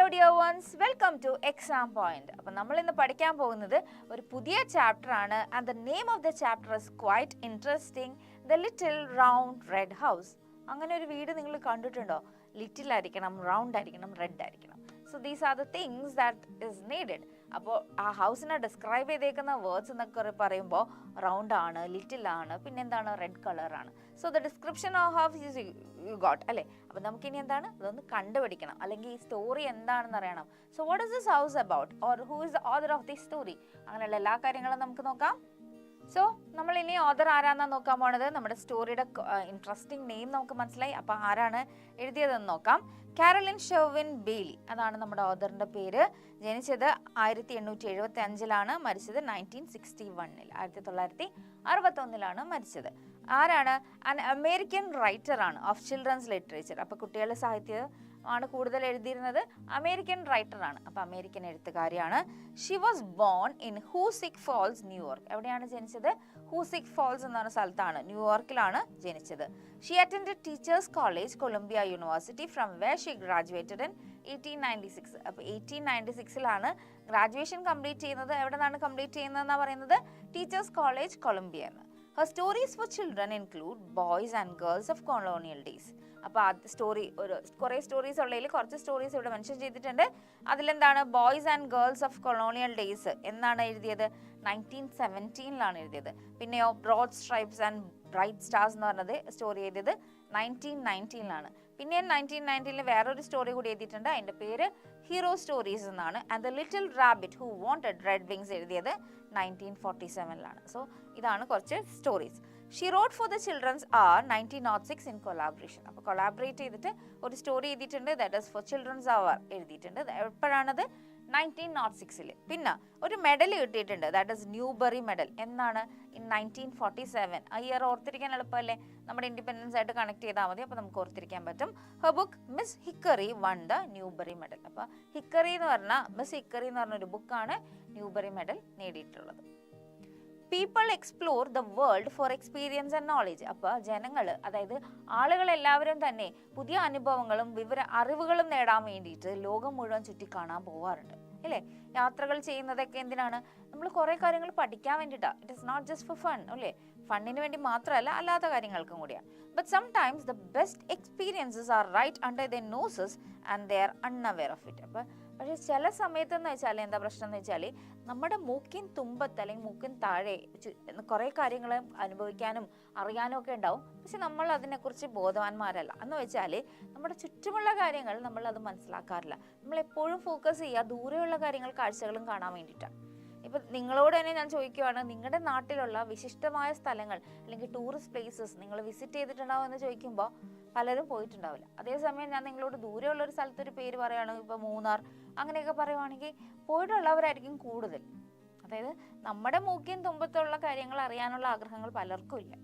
Hello dear ones, welcome to Exam Point. അപ്പോൾ നമ്മൾ ഇന്ന് പഠിക്കാൻ പോകുന്നത് ഒരു പുതിയ ചാപ്റ്റർ ആണ് and the name of the chapter is quite interesting, The Little Round Red House. അങ്ങനെ ഒരു വീട് നിങ്ങൾ കണ്ടിട്ടുണ്ടോ? ലിറ്റിൽ ആയിരിക്കണം, റൗണ്ട് ആയിരിക്കണം, റെഡ് ആയിരിക്കണം. So these are the things that is needed. അപ്പോൾ ആ ഹൗസിനെ ഡിസ്ക്രൈബ് ചെയ്തേക്കുന്ന വേർഡ്സ് എന്നൊക്കെ പറയുമ്പോൾ റൗണ്ട് ആണ്, ലിറ്റിൽ ആണ്, പിന്നെ എന്താണ് റെഡ് കളർ ആണ്. So the description of house you got അല്ലേ. അപ്പോൾ നമുക്കിനി എന്താണ് അതൊന്ന് കണ്ടുപിടിക്കണം, അല്ലെങ്കിൽ ഈ സ്റ്റോറി എന്താണെന്ന് അറിയണം. So what is this house about or who is the author of the story, അങ്ങനെയുള്ള എല്ലാ കാര്യങ്ങളും നമുക്ക് നോക്കാം. സോ നമ്മൾ ഇനി ഓഥർ ആരാന്നാ നോക്കാൻ പോണത്. നമ്മുടെ സ്റ്റോറിയുടെ ഇൻട്രസ്റ്റിംഗ് നെയിം നമുക്ക് മനസ്സിലായി. അപ്പോൾ ആരാണ് എഴുതിയതെന്ന് നോക്കാം. കാരോലിൻ ഷെർവിൻ ബെയ്ലി, അതാണ് നമ്മുടെ ഓഥറിൻ്റെ പേര്. ജനിച്ചത് 1875-ലാണ്, മരിച്ചത് 1961-ൽ, 1961-ലാണ് മരിച്ചത്. ആരാണ്? ആൻ അമേരിക്കൻ റൈറ്റർ ആണ് ഓഫ് ചിൽഡ്രൻസ് ലിറ്ററേച്ചർ. അപ്പോൾ കുട്ടികളുടെ സാഹിത്യം ആണ് കൂടുതൽ എഴുതിയിരുന്നത്. അമേരിക്കൻ റൈറ്റർ ആണ്, അപ്പോൾ അമേരിക്കൻ എഴുത്തുകാരിയാണ്. She was born in Hoosick Falls, New York. എവിടെയാണ് ജനിച്ചത്? ഹൂസിക് ഫാൾസ് എന്ന സ്ഥലത്താണ്, ന്യൂയോർക്കിലാണ് ജനിച്ചത്. She attended Teachers College, Columbia University, from where she graduated in 1896. അപ്പോൾ 1896-ലാണ് ഗ്രാജുവേഷൻ കംപ്ലീറ്റ് ചെയ്യുന്നത്. എവിടെ നിന്നാണ് കംപ്ലീറ്റ് ചെയ്യുന്നതെന്നാണ് പറയുന്നത്? ടീച്ചേഴ്സ് കോളേജ്, കൊളംബിയ എന്ന്. Her stories for children include boys and girls of colonial days. അപ്പോൾ ആ സ്റ്റോറി കുറേ സ്റ്റോറീസ് ഉള്ളതിൽ കുറച്ച് സ്റ്റോറീസ് ഇവിടെ മെൻഷൻ ചെയ്തിട്ടുണ്ട്. അതിലെന്താണ്? Boys and Girls of Colonial Days എന്നാണ് എഴുതിയത്? 1917-ലാണ് എഴുതിയത്. പിന്നെയോ Broad Stripes and Bright Stars എന്ന് പറഞ്ഞത് സ്റ്റോറി എഴുതിയത് 1919-ലാണ്. പിന്നെ 1919-ൽ വേറൊരു സ്റ്റോറി കൂടി എഴുതിയിട്ടുണ്ട്, അതിൻ്റെ പേര് ഹീറോ സ്റ്റോറീസ് എന്നാണ്. And the little rabbit who wanted red wings എഴുതിയത് 1947-ലാണ്. സോ ഇതാണ് കുറച്ച് stories. She wrote for the childrens are 1906 in collaboration. അപ്പോൾ കൊളാബറേറ്റ് ചെയ്തിട്ട് ഒരു സ്റ്റോറി എഴുതിയിട്ടുണ്ട്, ദാറ്റ് ഈസ് ഫോർ ചിൽഡ്രൻസ് അവർ എഴുതിയിട്ടുണ്ട്. എപ്പോഴാണത്? 1906-ൽ. പിന്നെ ഒരു മെഡൽ കിട്ടിയിട്ടുണ്ട്, ദാറ്റ് ഈസ് ന്യൂബറി മെഡൽ. എന്നാണ്? ഇൻ 1947. ആ ഇയർ ഓർത്തിരിക്കാൻ എളുപ്പമല്ലേ, നമ്മുടെ ഇൻഡിപെൻഡൻസ് ആയിട്ട് കണക്ട് ചെയ്താൽ മതി, അപ്പോൾ നമുക്ക് ഓർത്തിരിക്കാൻ പറ്റും. Her book Miss Hickory won the Newbery Medal. അപ്പോൾ ഹിക്കറി എന്ന് പറഞ്ഞാൽ, മിസ് ഹിക്കറി എന്ന് പറഞ്ഞൊരു ബുക്കാണ് ന്യൂബറി മെഡൽ നേടിയിട്ടുള്ളത്. People explore the world for experience and knowledge. അപ്പോൾ ജനങ്ങൾ, അതായത് ആളുകൾ എല്ലാവരും തന്നെ പുതിയ അനുഭവങ്ങളും അറിവുകളും നേടാൻ വേണ്ടിയിട്ട് ലോകം മുഴുവൻ ചുറ്റി കാണാൻ പോവാറുണ്ട് അല്ലേ. യാത്രകൾ ചെയ്യുന്നതൊക്കെ എന്തിനാണ്? നമ്മൾ കുറേ കാര്യങ്ങൾ പഠിക്കാൻ വേണ്ടിയിട്ടാണ്. It is not just for fun അല്ലേ. ഫണ്ണിന് വേണ്ടി മാത്രമല്ല, അല്ലാത്ത കാര്യങ്ങൾക്കും കൂടിയാണ്. But sometimes the best experiences are right under their noses and they are unaware of it. അപ്പോൾ പക്ഷേ ചില സമയത്തെന്ന് വെച്ചാൽ എന്താ പ്രശ്നം എന്ന് വെച്ചാൽ, നമ്മുടെ മൂക്കിൻ തുമ്പത്ത് അല്ലെങ്കിൽ മൂക്കിൻ താഴെ കുറേ കാര്യങ്ങൾ അനുഭവിക്കാനും അറിയാനും ഒക്കെ ഉണ്ടാവും. പക്ഷെ നമ്മൾ അതിനെക്കുറിച്ച് ബോധവാന്മാരല്ല. എന്ന് വെച്ചാൽ നമ്മുടെ ചുറ്റുമുള്ള കാര്യങ്ങൾ നമ്മളത് മനസ്സിലാക്കാറില്ല. നമ്മളെപ്പോഴും ഫോക്കസ് ചെയ്യുക ദൂരെയുള്ള കാര്യങ്ങൾ, കാഴ്ചകളും കാണാൻ വേണ്ടിയിട്ടാണ്. ഇപ്പം നിങ്ങളോട് തന്നെ ഞാൻ ചോദിക്കുകയാണ്, നിങ്ങളുടെ നാട്ടിലുള്ള വിശിഷ്ടമായ സ്ഥലങ്ങൾ അല്ലെങ്കിൽ ടൂറിസ്റ്റ് പ്ലേസസ് നിങ്ങൾ വിസിറ്റ് ചെയ്തിട്ടുണ്ടാവും എന്ന് ചോദിക്കുമ്പോൾ പലരും പോയിട്ടുണ്ടാവില്ല. അതേസമയം ഞാൻ നിങ്ങളോട് ദൂരെയുള്ളൊരു സ്ഥലത്തൊരു പേര് പറയുകയാണെങ്കിൽ, ഇപ്പോൾ മൂന്നാർ അങ്ങനെയൊക്കെ പറയുവാണെങ്കിൽ പോയിട്ടുള്ളവരായിരിക്കും കൂടുതൽ. അതായത് നമ്മുടെ മൂക്കിൻ തുമ്പത്തുള്ള കാര്യങ്ങൾ അറിയാനുള്ള ആഗ്രഹങ്ങൾ പലർക്കും ഇല്ല.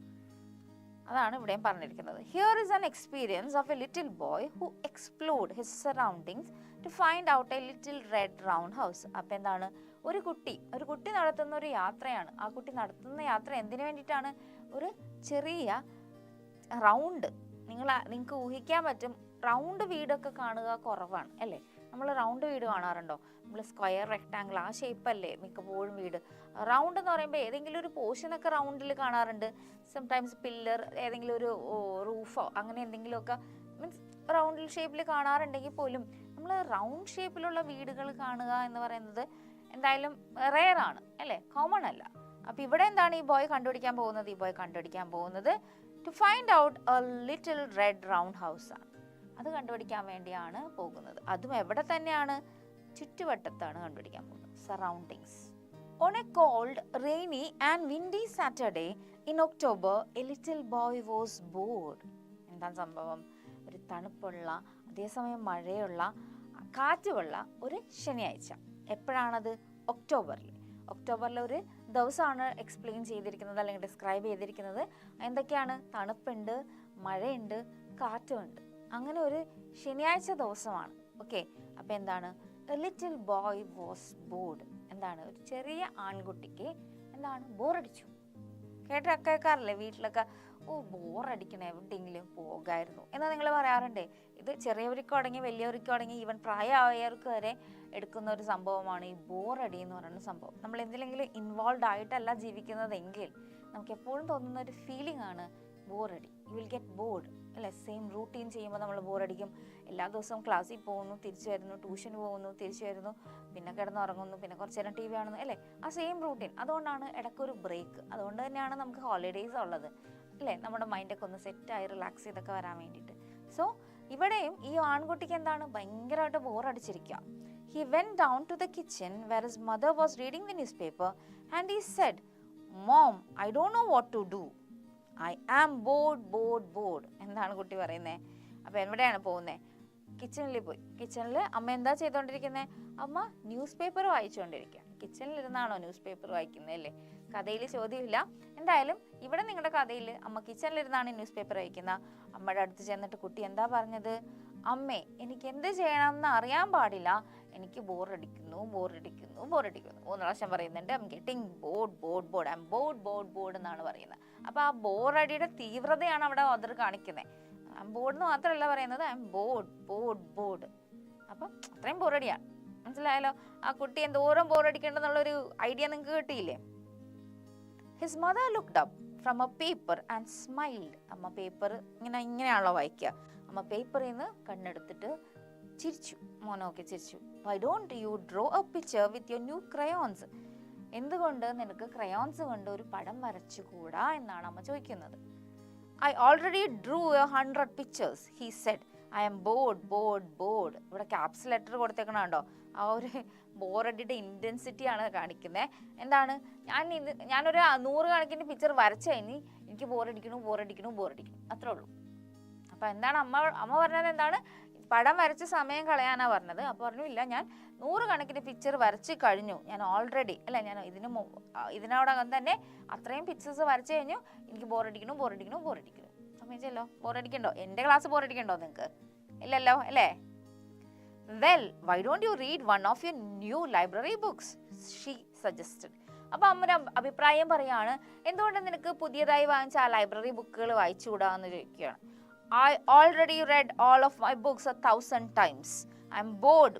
അതാണ് ഇവിടെയും പറഞ്ഞിരിക്കുന്നത്. Here is an experience of a little boy who explored his surroundings to find out a little red round house. അപ്പം എന്താണ്? ഒരു കുട്ടി നടത്തുന്ന ഒരു യാത്രയാണ്. ആ കുട്ടി നടത്തുന്ന യാത്ര എന്തിനു വേണ്ടിയിട്ടാണ്? ഒരു ചെറിയ റൗണ്ട്, നിങ്ങൾക്ക് ഊഹിക്കാൻ പറ്റും, റൗണ്ട് വീടൊക്കെ കാണുക കുറവാണ് അല്ലേ. നമ്മൾ റൗണ്ട് വീട് കാണാറുണ്ടോ? നമ്മൾ സ്ക്വയർ, റെക്ടാങ്കിൾ ആ ഷേപ്പല്ലേ മിക്കപ്പോഴും വീട്. റൗണ്ട് എന്ന് പറയുമ്പോൾ ഏതെങ്കിലും ഒരു പോർഷനൊക്കെ റൗണ്ടിൽ കാണാറുണ്ട്. സംടൈംസ് പില്ലർ, ഏതെങ്കിലും ഒരു റൂഫോ അങ്ങനെ എന്തെങ്കിലുമൊക്കെ മീൻസ് റൗണ്ട് ഷേപ്പിൽ കാണാറുണ്ടെങ്കിൽ പോലും നമ്മൾ റൗണ്ട് ഷേപ്പിലുള്ള വീടുകൾ കാണുക എന്ന് പറയുന്നത് എന്തായാലും റെയർ ആണ് അല്ലേ, കോമൺ അല്ല. അപ്പോൾ ഇവിടെ എന്താണ് ഈ ബോയ് കണ്ടുപിടിക്കാൻ പോകുന്നത്? ഈ ബോയ് കണ്ടുപിടിക്കാൻ പോകുന്നത് to find out a little red round house ആണ്. അത് കണ്ടുപിടിക്കാൻ വേണ്ടിയാണ് പോകുന്നത്. അതും എവിടെ തന്നെയാണ്? ചുറ്റുവട്ടത്താണ് കണ്ടുപിടിക്കാൻ പോകുന്നത്, surroundings. On a cold, rainy and windy Saturday in October a little boy was bored. എന്താണ് സംഭവം? ഒരു തണുപ്പുള്ള, അതേസമയം മഴയുള്ള, കാറ്റുള്ള ഒരു ശനിയാഴ്ച. എപ്പോഴാണത്? ഒക്ടോബറിലെ ഒരു ദിവസമാണ് എക്സ്പ്ലെയിൻ ചെയ്തിരിക്കുന്നത് അല്ലെങ്കിൽ ഡിസ്ക്രൈബ് ചെയ്തിരിക്കുന്നത്. എന്തൊക്കെയാണ്? തണുപ്പുണ്ട്, മഴയുണ്ട്, കാറ്റുമുണ്ട്. അങ്ങനെ ഒരു ശനിയാഴ്ച ദിവസമാണ്. ഓക്കെ. അപ്പം എന്താണ്? A little boy was bored. എന്താണ്? ഒരു ചെറിയ ആൺകുട്ടിക്ക് എന്താണ്? ബോറടിച്ചു. കേൾക്കാറില്ലേ വീട്ടിലൊക്കെ ഓ ബോറടിക്കണം, എവിടെയെങ്കിലും പോകായിരുന്നു എന്ന് നിങ്ങൾ പറയാറുണ്ടേ. ഇത് ചെറിയവർക്കും അടങ്ങി വലിയവർക്കും അടങ്ങി ഈവൻ പ്രായമായവർക്ക് വരെ എടുക്കുന്ന ഒരു സംഭവമാണ് ഈ ബോറടി എന്ന് പറയുന്ന സംഭവം. നമ്മൾ എന്തിലെങ്കിലും ഇൻവോൾവ് ആയിട്ടല്ല ജീവിക്കുന്നതെങ്കിൽ നമുക്ക് എപ്പോഴും തോന്നുന്ന ഒരു ഫീലിംഗ് ആണ് ബോറടി. യു വിൽ ഗെറ്റ് ബോർഡ് അല്ലേ? സെയിം റൂട്ടീൻ ചെയ്യുമ്പോൾ നമ്മൾ ബോറടിക്കും. എല്ലാ ദിവസവും ക്ലാസ്സിൽ പോകുന്നു, തിരിച്ചു വരുന്നു, ട്യൂഷന് പോകുന്നു, തിരിച്ചു വരുന്നു, പിന്നെ കിടന്നുറങ്ങുന്നു, പിന്നെ കുറച്ച് നേരം ടി വി കാണുന്നു അല്ലേ? ആ സെയിം റൂട്ടീൻ. അതുകൊണ്ടാണ് ഇടയ്ക്കൊരു ബ്രേക്ക്. അതുകൊണ്ട് തന്നെയാണ് നമുക്ക് ഹോളിഡേയ്സ് ഉള്ളത് അല്ലേ? നമ്മുടെ മൈൻഡൊക്കെ ഒന്ന് സെറ്റായി റിലാക്സ് ചെയ്തൊക്കെ വരാൻ വേണ്ടിയിട്ട്. സോ ഇവിടെയും ഈ ആൺകുട്ടിക്ക് എന്താണ്, ഭയങ്കരമായിട്ട് ബോറടിച്ചിരിക്കുക. He went down to the kitchen where his mother was reading the newspaper and he said, "Mom, I don't know what to do. I am bored." എന്താണ് കുട്ടി പറയുന്നത്? അപ്പോൾ എവിടെയാണ് പോകുന്നത്? കിച്ചണിൽ പോയി. കിച്ചണിൽ അമ്മ എന്താ ചെയ്തുകൊണ്ടിരിക്കുന്നത്? അമ്മ ന്യൂസ് പേപ്പർ വായിച്ചുകൊണ്ടിരിക്കുക. കിച്ചണിലിരുന്നാണോ ന്യൂസ് പേപ്പർ വായിക്കുന്നത് അല്ലേ? കഥയിൽ ചോദ്യമില്ല. എന്തായാലും ഇവിടെ നിങ്ങളുടെ കഥയിൽ അമ്മ കിച്ചണിലിരുന്നാണ് ന്യൂസ് പേപ്പർ വായിക്കുന്ന. അമ്മയുടെ അടുത്ത് ചെന്നിട്ട് കുട്ടി എന്താ പറഞ്ഞത്? അമ്മേ, എനിക്ക് എന്ത് ചെയ്യണമെന്ന് അറിയാൻ പാടില്ല, എനിക്ക് ബോറടിക്കുന്നു 3 പ്രാവശ്യം പറയുന്നുണ്ട്. ഐ എം ഗെറ്റിംഗ് ബോർഡ് എന്നാണ് പറയുന്നത്. അപ്പോൾ ആ ബോറടിയുടെ തീവ്രതയാണ് അവിടെ ഓദർ കാണിക്കുന്നത്. ഐ എം ബോർഡ് എന്ന് മാത്രമല്ല പറയുന്നത്, ഐ എം ബോർഡ്. അപ്പം അത്രയും ബോറടിയാണ്. മനസ്സിലായല്ലോ? ആ കുട്ടി എന്തോരം ബോറടിക്കേണ്ടെന്നുള്ളൊരു ഐഡിയ നിങ്ങൾക്ക് കിട്ടിയില്ലേ? His mother looked up from a paper and smiled. അമ്മ പേപ്പർ ഇങ്ങനെയാണല്ലോ വായിക്കുക. അമ്മ പേപ്പറിൽ നിന്ന് കണ്ണെടുത്തിട്ട് ചിരിച്ചു. മോനോക്കെ ചിരിച്ചു. Why don't you draw a picture with your new crayons? എന്തുകൊണ്ട് നിനക്ക് ക്രയോൺസ് കൊണ്ട് ഒരു പടം വരച്ചുകൂടാ എന്നാണ് അമ്മ ചോദിക്കുന്നത്. I already drew 100 pictures, he said. I am bored. ഇവിടെ ക്യാപ്സ് ലെറ്റർ കൊടുത്തേക്കണോ? ആ ഒരു ബോറടിയുടെ ഇൻറ്റൻസിറ്റി ആണ് കാണിക്കുന്നത്. എന്താണ്, ഞാനൊരു 100 കണക്കിന് പിക്ചർ വരച്ചു കഴിഞ്ഞ് എനിക്ക് ബോറടിക്കണു അത്രേ ഉള്ളൂ. അപ്പം എന്താണ് അമ്മ പറഞ്ഞത്? എന്താണ്, പടം വരച്ച് സമയം കളയാനാ പറഞ്ഞത്. അപ്പോൾ പറഞ്ഞു, ഇല്ല, ഞാൻ 100 കണക്കിന് പിക്ചർ വരച്ച് കഴിഞ്ഞു, ഞാൻ ഓൾറെഡി അല്ല, ഞാൻ ഇതിനോടകം തന്നെ അത്രയും പിക്ചേഴ്സ് വരച്ചു കഴിഞ്ഞു, എനിക്ക് ബോറടിക്കണു. സമയച്ചല്ലോ, ബോറടിക്കണ്ടോ? എൻ്റെ ക്ലാസ് ബോറടിക്കണ്ടോ നിങ്ങൾക്ക്? ഇല്ലല്ലോ അല്ലേ? Well, why don't you read one of your new library books? She suggested. അപ്പോൾ അമ്മ അഭിപ്രായം പറയാണ്, എന്തുകൊണ്ട് നിനക്ക് പുതിയതായി വാങ്ങിച്ച ആ ലൈബ്രറി ബുക്കുകൾ വായിച്ചുകൂടാന്ന് ചോദിക്കുകയാണ്. I already read all of my books 1,000 times. I'm bored,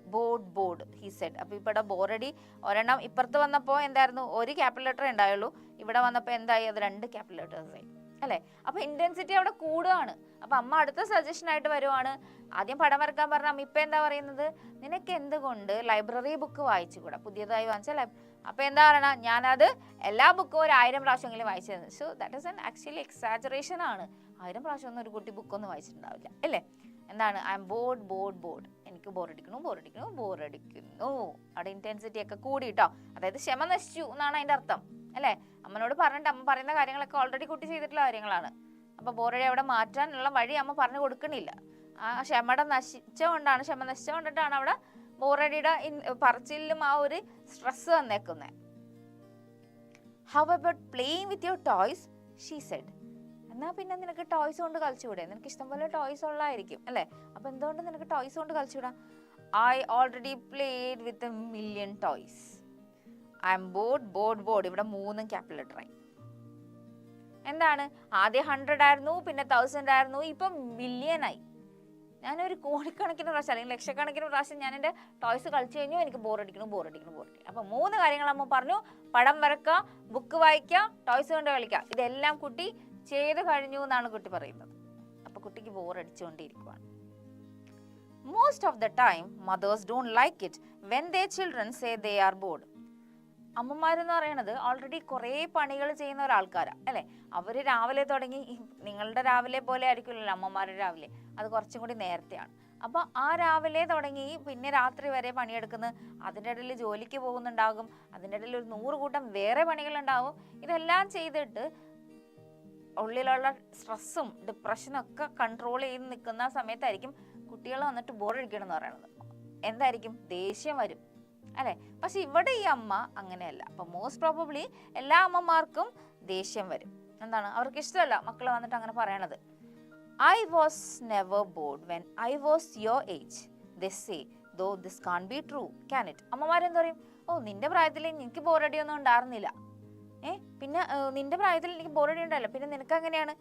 he said. അപ്പോൾ ഇവിടെ ബോറടി ഒരെണ്ണം ഇപ്പുറത്ത് വന്നപ്പോൾ എന്തായിരുന്നു, ഒരു ക്യാപിറ്റൽ ലെറ്റർ ഉണ്ടായുള്ളൂ. ഇവിടെ വന്നപ്പോൾ എന്തായി, അത് 2 ക്യാപിറ്റൽ ലെറ്റേഴ്സ് ആയി അല്ലേ? അപ്പോൾ ഇൻറ്റൻസിറ്റി അവിടെ കൂടുകയാണ്. അപ്പോൾ അമ്മ അടുത്ത സജഷനായിട്ട് വരുവാണ്. ആദ്യം പടം വരക്കാൻ പറഞ്ഞ അമ്മ ഇപ്പം എന്താ പറയുന്നത്? നിനക്ക് എന്തുകൊണ്ട് ലൈബ്രറി ബുക്ക് വായിച്ചുകൂടാ, പുതിയതായി വാങ്ങിച്ച അപ്പോൾ എന്താ പറയണ, ഞാനത് എല്ലാ ബുക്കും 1000 പ്രാവശ്യമെങ്കിലും വായിച്ചത്. So that is actually exaggeration ആണ്. 1000 പ്രാവശ്യം ഒന്നും ഒരു കുട്ടി ബുക്കൊന്നും വായിച്ചിട്ടുണ്ടാവില്ല അല്ലേ? എന്താണ്, ഐ എം ബോർഡ്, എനിക്ക് ബോറടിക്കുന്നു. അവിടെ ഇൻറ്റൻസിറ്റി ഒക്കെ കൂടി കേട്ടോ. അതായത് ക്ഷമ നശിച്ചു എന്നാണ് അതിൻ്റെ അർത്ഥം അല്ലേ? അമ്മനോട് പറഞ്ഞിട്ട് അമ്മ പറയുന്ന കാര്യങ്ങളൊക്കെ ഓൾറെഡി കുട്ടി ചെയ്തിട്ടുള്ള കാര്യങ്ങളാണ്. അപ്പോൾ ബോറടി അവിടെ മാറ്റാനുള്ള വഴി അമ്മ പറഞ്ഞു കൊടുക്കണില്ല. ആ ക്ഷമ നശിച്ചുകൊണ്ടിട്ടാണ് അവിടെ ബോറടിയുടെ പറച്ചിലും ആ ഒരു സ്ട്രെസ് വന്നേക്കുന്നത്. How about playing with your toys? She said. എന്നാ പിന്നെ നിനക്ക് ടോയ്സ് കൊണ്ട് കളിച്ചുകൂടെ? നിനക്ക് ഇഷ്ടംപോലെ ടോയ്സ് ഉള്ളതായിരിക്കും അല്ലേ? അപ്പം എന്തുകൊണ്ട് നിനക്ക് ടോയ്സ് കൊണ്ട് കളിച്ചുകൂടാ? I already played with 1,000,000 toys. I am bored. ഇവിടെ 3 ക്യാപിറ്റൽ ലെറ്റർ ആയി. എന്താണ്, ആദ്യം 100 ആയിരുന്നു, പിന്നെ 1000 ആയിരുന്നു, ഇപ്പം 1,000,000 ആയി. ഞാനൊരു കോടിക്കണക്കിന് പ്രാവശ്യം അല്ലെങ്കിൽ ലക്ഷക്കണക്കിന് പ്രാവശ്യം ഞാൻ എൻ്റെ ടോയ്സ് കളിച്ചു കഴിഞ്ഞു, എനിക്ക് ബോറടിക്കണം. അപ്പം 3 കാര്യങ്ങൾ അമ്മ പറഞ്ഞു. പടം വരക്കുക, ബുക്ക് വായിക്കുക, ടോയ്സ് കൊണ്ട് കളിക്കുക. ഇതെല്ലാം കുട്ടി ചെയ്ത് കഴിഞ്ഞു എന്നാണ് കുട്ടി പറയുന്നത്. അപ്പോൾ കുട്ടിക്ക് ബോറടിച്ചുകൊണ്ടിരിക്കുകയാണ്. Most of the time, mothers don't like it when their children say they are bored. അമ്മമാരെന്ന് പറയുന്നത് ഓൾറെഡി കുറേ പണികൾ ചെയ്യുന്ന ഒരാൾക്കാരാണ് അല്ലേ? അവർ രാവിലെ തുടങ്ങി, നിങ്ങളുടെ രാവിലെ പോലെ ആയിരിക്കില്ലല്ലോ അമ്മമാരുടെ രാവിലെ, അത് കുറച്ചും കൂടി നേരത്തെയാണ്. അപ്പോൾ ആ രാവിലെ തുടങ്ങി പിന്നെ രാത്രി വരെ പണിയെടുക്കുന്ന, അതിൻ്റെ ഇടയിൽ ജോലിക്ക് പോകുന്നുണ്ടാകും, അതിൻ്റെ ഇടയിൽ ഒരു 100 കൂട്ടം വേറെ പണികളുണ്ടാവും. ഇതെല്ലാം ചെയ്തിട്ട് ഉള്ളിലുള്ള സ്ട്രെസ്സും ഡിപ്രഷനും ഒക്കെ കൺട്രോൾ ചെയ്ത് നിൽക്കുന്ന സമയത്തായിരിക്കും കുട്ടികൾ വന്നിട്ട് ബോറടിക്കണം എന്ന് പറയുന്നത്. എന്തായിരിക്കും, ദേഷ്യം വരും അല്ലേ? പക്ഷെ ഇവിടെ ഈ അമ്മ അങ്ങനെയല്ല. അപ്പം മോസ്റ്റ് പ്രോബബ്ലി എല്ലാ അമ്മമാർക്കും ദേഷ്യം വരും. എന്താണ്, അവർക്ക് ഇഷ്ടമല്ല മക്കൾ വന്നിട്ട് അങ്ങനെ പറയണത്. I was never bored when I was your age, they say, though this can't be true, can it? അമ്മമാരെന്ത് പറയും, ഓ നിന്റെ പ്രായത്തിൽ എനിക്ക് ബോറടിയൊന്നും ഉണ്ടായിരുന്നില്ല. പിന്നെ നിന്റെ പ്രായത്തിൽ എനിക്ക് ബോറടി ഉണ്ടായില്ല, പിന്നെ നിനക്ക് അങ്ങനെയാണ്.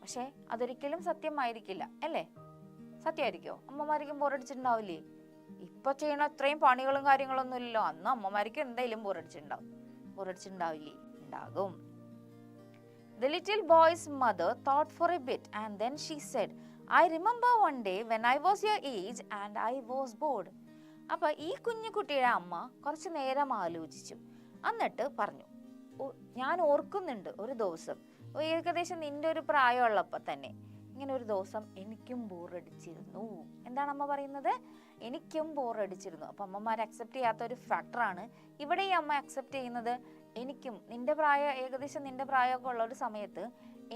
പക്ഷേ അതൊരിക്കലും സത്യമായിരിക്കില്ല അല്ലേ? സത്യമായിരിക്കോ? അമ്മമാർക്കും ബോറടിച്ചിട്ടുണ്ടാവില്ലേ? ഇപ്പൊ ചെയ്യണ അത്രയും പണികളും കാര്യങ്ങളൊന്നും ഇല്ലല്ലോ. അന്ന് അമ്മമാർക്ക് എന്തായാലും ബോറടിച്ചിട്ടുണ്ടാവില്ലേ? ഉണ്ടാകും. The little boy's mother thought for a bit and then she said, I remember one day when I was your age and I was bored. അപ്പൊ ഈ കുഞ്ഞു കുട്ടിയുടെ അമ്മ കുറച്ചു നേരം ആലോചിച്ചു. എന്നിട്ട് പറഞ്ഞു, ഞാൻ ഓർക്കുന്നുണ്ട് ഒരു ദിവസം, ഏകദേശം നിന്റെ ഒരു പ്രായമുള്ളപ്പോ തന്നെ ഇങ്ങനെ ഒരു ദിവസം എനിക്കും ബോറടിച്ചിരുന്നു. എന്താണ് അമ്മ പറയുന്നത്? എനിക്കും ബോറടിച്ചിരുന്നു. അപ്പൊ അമ്മമാർ അക്സെപ്റ്റ് ചെയ്യാത്ത ഒരു ഫാക്ടറാണ് ഇവിടെ ഈ അമ്മ അക്സെപ്റ്റ് ചെയ്യുന്നത്. എനിക്കും ഏകദേശം നിന്റെ പ്രായമൊക്കെ ഉള്ള ഒരു സമയത്ത്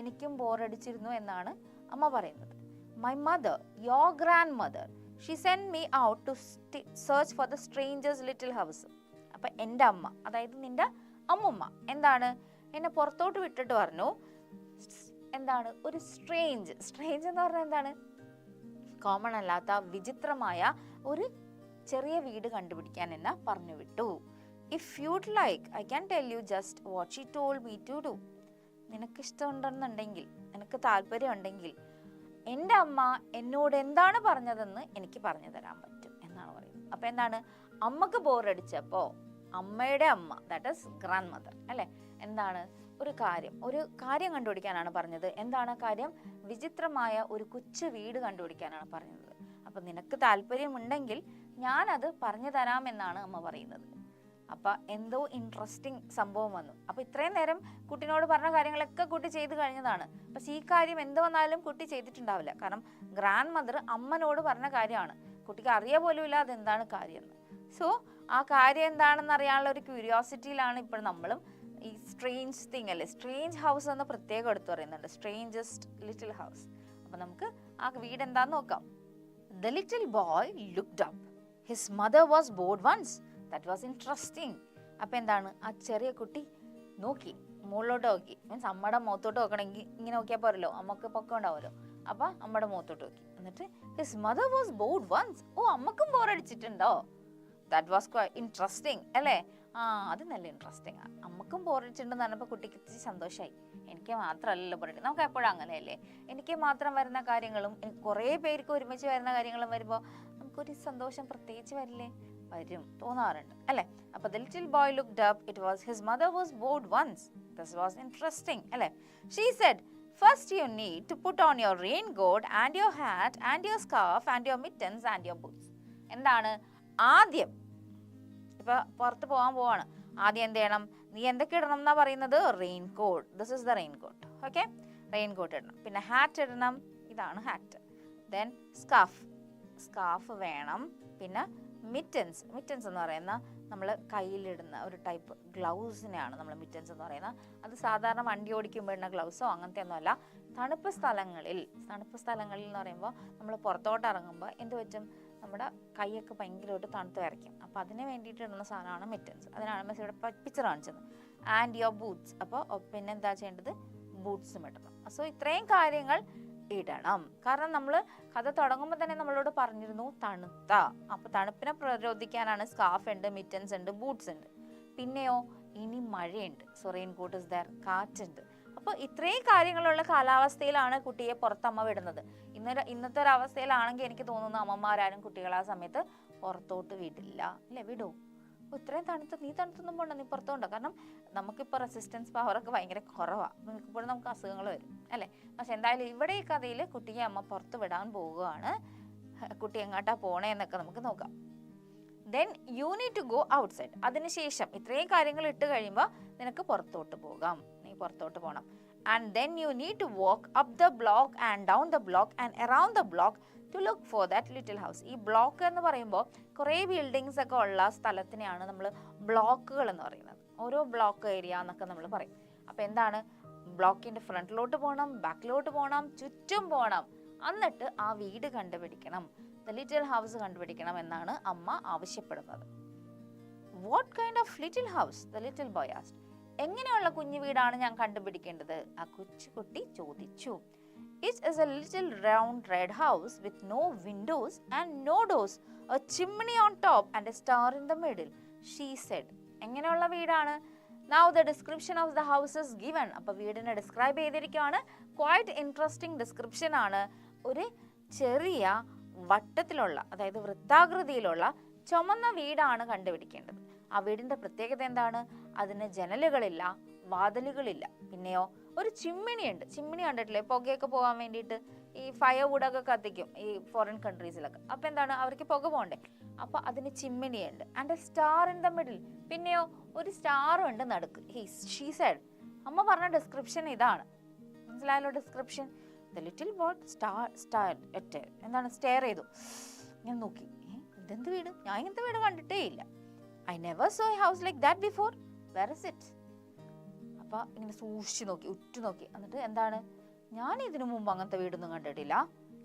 എനിക്കും ബോറടിച്ചിരുന്നു എന്നാണ് അമ്മ പറയുന്നത്. My mother, your grandmother, she send me out to search for the strangers little house. അപ്പൊ എൻ്റെ അമ്മ, അതായത് നിന്റെ അമ്മുമ്മ, എന്താണ് എന്നെ പുറത്തോട്ട് വിട്ടിട്ട് പറഞ്ഞു, എന്താണ് ഒരു സ്ട്രേഞ്ച് എന്ന് പറഞ്ഞാൽ എന്താണ്? കോമൺ അല്ലാത്ത വിചിത്രമായ ഒരു ചെറിയ വീട് കണ്ടുപിടിക്കാൻ എന്നെ പറഞ്ഞു വിട്ടു. If you'd like, I can tell you just what she told me to do. നിനക്ക് ഇഷ്ടമുണ്ടെന്നുണ്ടെങ്കിൽ, നിനക്ക് താല്പര്യം ഉണ്ടെങ്കിൽ എൻ്റെ അമ്മ എന്നോട് എന്താണ് പറഞ്ഞതെന്ന് എനിക്ക് പറഞ്ഞു തരാൻ പറ്റും എന്നാണ് പറയുന്നത്. അപ്പൊ എന്താണ്? അമ്മക്ക് ബോറടിച്ചപ്പോ അമ്മയുടെ അമ്മ, ദാറ്റ് ഈസ് ഗ്രാൻഡ് മദർ അല്ലെ, എന്താണ് ഒരു കാര്യം കണ്ടുപിടിക്കാനാണ് പറഞ്ഞത്. എന്താണ് കാര്യം? വിചിത്രമായ ഒരു കൊച്ചു വീട് കണ്ടുപിടിക്കാനാണ് പറഞ്ഞത്. അപ്പൊ നിനക്ക് താല്പര്യമുണ്ടെങ്കിൽ ഞാനത് പറഞ്ഞു തരാമെന്നാണ് അമ്മ പറയുന്നത്. അപ്പൊ എന്തോ ഇൻട്രസ്റ്റിംഗ് സംഭവം വന്നു. അപ്പൊ ഇത്രയും നേരം കുട്ടിനോട് പറഞ്ഞ കാര്യങ്ങളൊക്കെ കുട്ടി ചെയ്ത് കഴിഞ്ഞതാണ്. പക്ഷെ ഈ കാര്യം എന്ത് വന്നാലും കുട്ടി ചെയ്തിട്ടുണ്ടാവില്ല. കാരണം ഗ്രാൻഡ് മദർ അമ്മനോട് പറഞ്ഞ കാര്യമാണ്. കുട്ടിക്ക് അറിയ പോലും ഇല്ല അതെന്താണ് കാര്യം എന്ന്. സോ ആ കാര്യം എന്താണെന്ന് അറിയാനുള്ള ഒരു ക്യൂരിയോസിറ്റിയിലാണ് ഇപ്പോൾ നമ്മളും ഈ സ്ട്രേഞ്ച് തിങ് അല്ലേ, സ്ട്രേഞ്ച് ഹൗസ് എന്ന് പ്രത്യേകം എടുത്തു പറയുന്നുണ്ട്, സ്ട്രേഞ്ചസ്റ്റ് ലിറ്റിൽ ഹൗസ്. അപ്പൊ നമുക്ക് ആ വീട് എന്താന്ന് നോക്കാം. The little boy looked up. His mother was bored once. That was interesting. അപ്പൊ എന്താണ്? ആ ചെറിയ കുട്ടി നോക്കി, മുകളിലോട്ട് നോക്കി. മീൻസ് അമ്മയുടെ മുഖത്തോട്ട് നോക്കണമെങ്കിൽ ഇങ്ങനെ നോക്കിയാൽ പോരല്ലോ, അമ്മക്ക് പൊക്കം ഉണ്ടാവുമല്ലോ. അപ്പൊ അമ്മയുടെ മുഖത്തോട്ട് നോക്കി. എന്നിട്ട് his mother was bored once. അമ്മക്കും ബോറടിച്ചിട്ടുണ്ടോ? That was quite interesting അല്ലേ? അത് നല്ല ഇൻട്രസ്റ്റിംഗ് ആണ്. അമ്മക്കും ബോറടിച്ചിട്ടുണ്ടെന്ന് പറഞ്ഞപ്പോൾ കുട്ടിക്ക് ഇത്തിരി സന്തോഷമായി. എനിക്ക് മാത്രമല്ലല്ലോ ബോറടി, നമുക്ക് എപ്പോഴും അങ്ങനെയല്ലേ, എനിക്ക് മാത്രം വരുന്ന കാര്യങ്ങളും കുറേ പേർക്ക് ഒരുമിച്ച് വരുന്ന കാര്യങ്ങളും വരുമ്പോൾ നമുക്കൊരു സന്തോഷം പ്രത്യേകിച്ച് വരില്ലേ? വരും, തോന്നാറുണ്ട് അല്ലേ? അപ്പൊ the little boy looked up. It was his mother was bored once. This was interesting അല്ലേ? She said, first you need to put on your raincoat and your hat and your scarf and your mittens and your boots. എന്താണ് ആദ്യം? ഇപ്പൊ പുറത്ത് പോകാൻ പോവാണ്, ആദ്യം എന്ത് ചെയ്യണം? നീ എന്തൊക്കെ ഇടണം എന്നാ പറയുന്നത്? Raincoat. This is the raincoat. Okay, raincoat ഇടണം. പിന്നെ ഹാറ്റ് ഇടണം, ഇതാണ് ഹാറ്റ്. ദെൻ സ്കാർഫ് വേണം. പിന്നെ മിറ്റൻസ് എന്ന് പറയുന്ന നമ്മൾ കയ്യിലിടുന്ന ഒരു ടൈപ്പ് ഗ്ലൗസിനെയാണ് നമ്മൾ മിറ്റൻസ് എന്ന് പറയുന്നത്. അത് സാധാരണ വണ്ടി ഓടിക്കുമ്പോൾ ഇടുന്ന ഗ്ലൗസോ അങ്ങനത്തെ ഒന്നുമല്ല. തണുപ്പ് സ്ഥലങ്ങളിൽ എന്ന് പറയുമ്പോൾ നമ്മൾ പുറത്തോട്ട് ഇറങ്ങുമ്പോൾ എന്ത് പറ്റും? നമ്മുടെ കൈയൊക്കെ ഭയങ്കരമായിട്ട് തണുത്ത് വരയ്ക്കും. അപ്പോൾ അതിന് വേണ്ടിയിട്ട് ഇടുന്ന സാധനമാണ് മിറ്റൻസ്. അതിനാണ് മിസ് ഇവിടെ പിക്ചർ കാണിച്ചത്. And your boots. അപ്പോൾ പിന്നെ എന്താ ചെയ്യേണ്ടത്? ബൂട്ട്സും ഇടണം. സോ ഇത്രയും കാര്യങ്ങൾ ഇടണം. കാരണം നമ്മൾ കഥ തുടങ്ങുമ്പോൾ തന്നെ നമ്മളോട് പറഞ്ഞിരുന്നു തണുത്ത. അപ്പോൾ തണുപ്പിനെ പ്രതിരോധിക്കാനാണ് സ്കാർഫ് ഉണ്ട്, മിറ്റൻസ് ഉണ്ട്, ബൂട്ട്സ് ഉണ്ട്. പിന്നെയോ ഇനി മഴയുണ്ട്. So raincoat is there, കാറ്റുണ്ട്. അപ്പോൾ ഇത്രയും കാര്യങ്ങളുള്ള കാലാവസ്ഥയിലാണ് കുട്ടിയെ പുറത്തമ്മ വിടുന്നത്. ഇന്നത്തെ ഒരു അവസ്ഥയിലാണെങ്കിൽ എനിക്ക് തോന്നുന്നു അമ്മമാരും കുട്ടികളെ ആ സമയത്ത് പുറത്തോട്ട് വിടില്ല അല്ലേ? വിടൂ? ഇത്രയും നീ തണുത്തൊന്നും പോണ്ട, നീ പുറത്തോണ്ടോ. കാരണം നമുക്കിപ്പോൾ റെസിസ്റ്റൻസ് പവറൊക്കെ ഭയങ്കര കുറവാണ്. അപ്പം മിക്കപ്പോഴും നമുക്ക് അസുഖങ്ങൾ വരും അല്ലേ? പക്ഷെ എന്തായാലും ഇവിടെ ഈ കഥയിൽ കുട്ടിയെ അമ്മ പുറത്ത് വിടാൻ പോവുകയാണ്. കുട്ടി എങ്ങോട്ടാ പോണേ എന്നൊക്കെ നമുക്ക് നോക്കാം. Then you need to go outside. അതിനുശേഷം ഇത്രയും കാര്യങ്ങൾ ഇട്ട് കഴിയുമ്പോൾ നിനക്ക് പുറത്തോട്ട് പോകാം, നീ പുറത്തോട്ട് പോകണം. And then you need to walk up the block and down the block and around the block to look for that little house. ഈ ബ്ലോക്ക് എന്ന് പറയുമ്പോൾ കുറേ ബിൽഡിങ്സ് ഒക്കെ ഉള്ള സ്ഥലത്തിനെയാണ് നമ്മൾ ബ്ലോക്കുകൾ എന്ന് പറയുന്നത്. ഓരോ ബ്ലോക്ക് ഏരിയ എന്നൊക്കെ നമ്മൾ പറയും. അപ്പം എന്താണ്? ബ്ലോക്കിൻ്റെ ഫ്രണ്ടിലോട്ട് പോകണം, ബാക്കിലോട്ട് പോകണം, ചുറ്റും പോകണം. എന്നിട്ട് ആ വീട് കണ്ടുപിടിക്കണം, ദ ലിറ്റിൽ ഹൗസ് കണ്ടുപിടിക്കണം എന്നാണ് അമ്മ ആവശ്യപ്പെടുന്നത്. What kind of little house? The little boy asked. എങ്ങനെയുള്ള കുഞ്ഞു വീടാണ് ഞാൻ കണ്ടുപിടിക്കേണ്ടത്? ആ കൊച്ചുകുട്ടി ചോദിച്ചു. It is a little round red house with no windows and no doors, a chimney on top and a star in the middle, she said. എങ്ങനെയുള്ള വീടാണ്? Now the description of the house is given. അപ്പോൾ വീടിനെ describe ചെയ്തിരിക്കുകയാണ്. Quite interesting description ആണ്. ഒരു ചെറിയ വട്ടത്തിലുള്ള, അതായത് വൃത്താകൃതിയിലുള്ള ചുമന്ന വീടാണ് കണ്ടുപിടിക്കേണ്ടത്. ആ വീടിന്റെ പ്രത്യേകത എന്താണ്? അതിന് ജനലുകളില്ല, വാതിലുകളില്ല. പിന്നെയോ ഒരു ചിമ്മിണി ഉണ്ട്. ചിമ്മിണി കണ്ടിട്ടില്ലേ? പുകയൊക്കെ പോകാൻ വേണ്ടിയിട്ട് ഈ ഫയർ വുഡൊക്കെ കത്തിക്കും ഈ ഫോറിൻ കൺട്രീസിലൊക്കെ. അപ്പൊ എന്താണ്, അവർക്ക് പുക പോകണ്ടേ? അപ്പൊ അതിന് ചിമ്മിണി ഉണ്ട്. And a star in the middle. പിന്നെയോ ഒരു സ്റ്റാർ ഉണ്ട് നടുക്ക്. ഷീ സെഡ്, അമ്മ പറഞ്ഞ ഡിസ്ക്രിപ്ഷൻ ഇതാണ്. മനസ്സിലായല്ലോ ഡിസ്ക്രിപ്ഷൻ? ദ ലിറ്റിൽ ബോയ് എന്താണ് സ്റ്റെയർ ചെയ്തു. ഞാൻ നോക്കി, ഇതെന്ത് വീട്? ഞാൻ ഇങ്ങനത്തെ വീട് കണ്ടിട്ടേ ഇല്ല. I never so A house like that before. Where is it? അപ്പൊ ഇങ്ങനെ സൂക്ഷിച്ചു നോക്കി, ഉറ്റു നോക്കി. എന്നിട്ട് എന്താണ്, ഞാൻ ഇതിനു മുമ്പ് അങ്ങനത്തെ വീടൊന്നും കണ്ടിട്ടില്ല.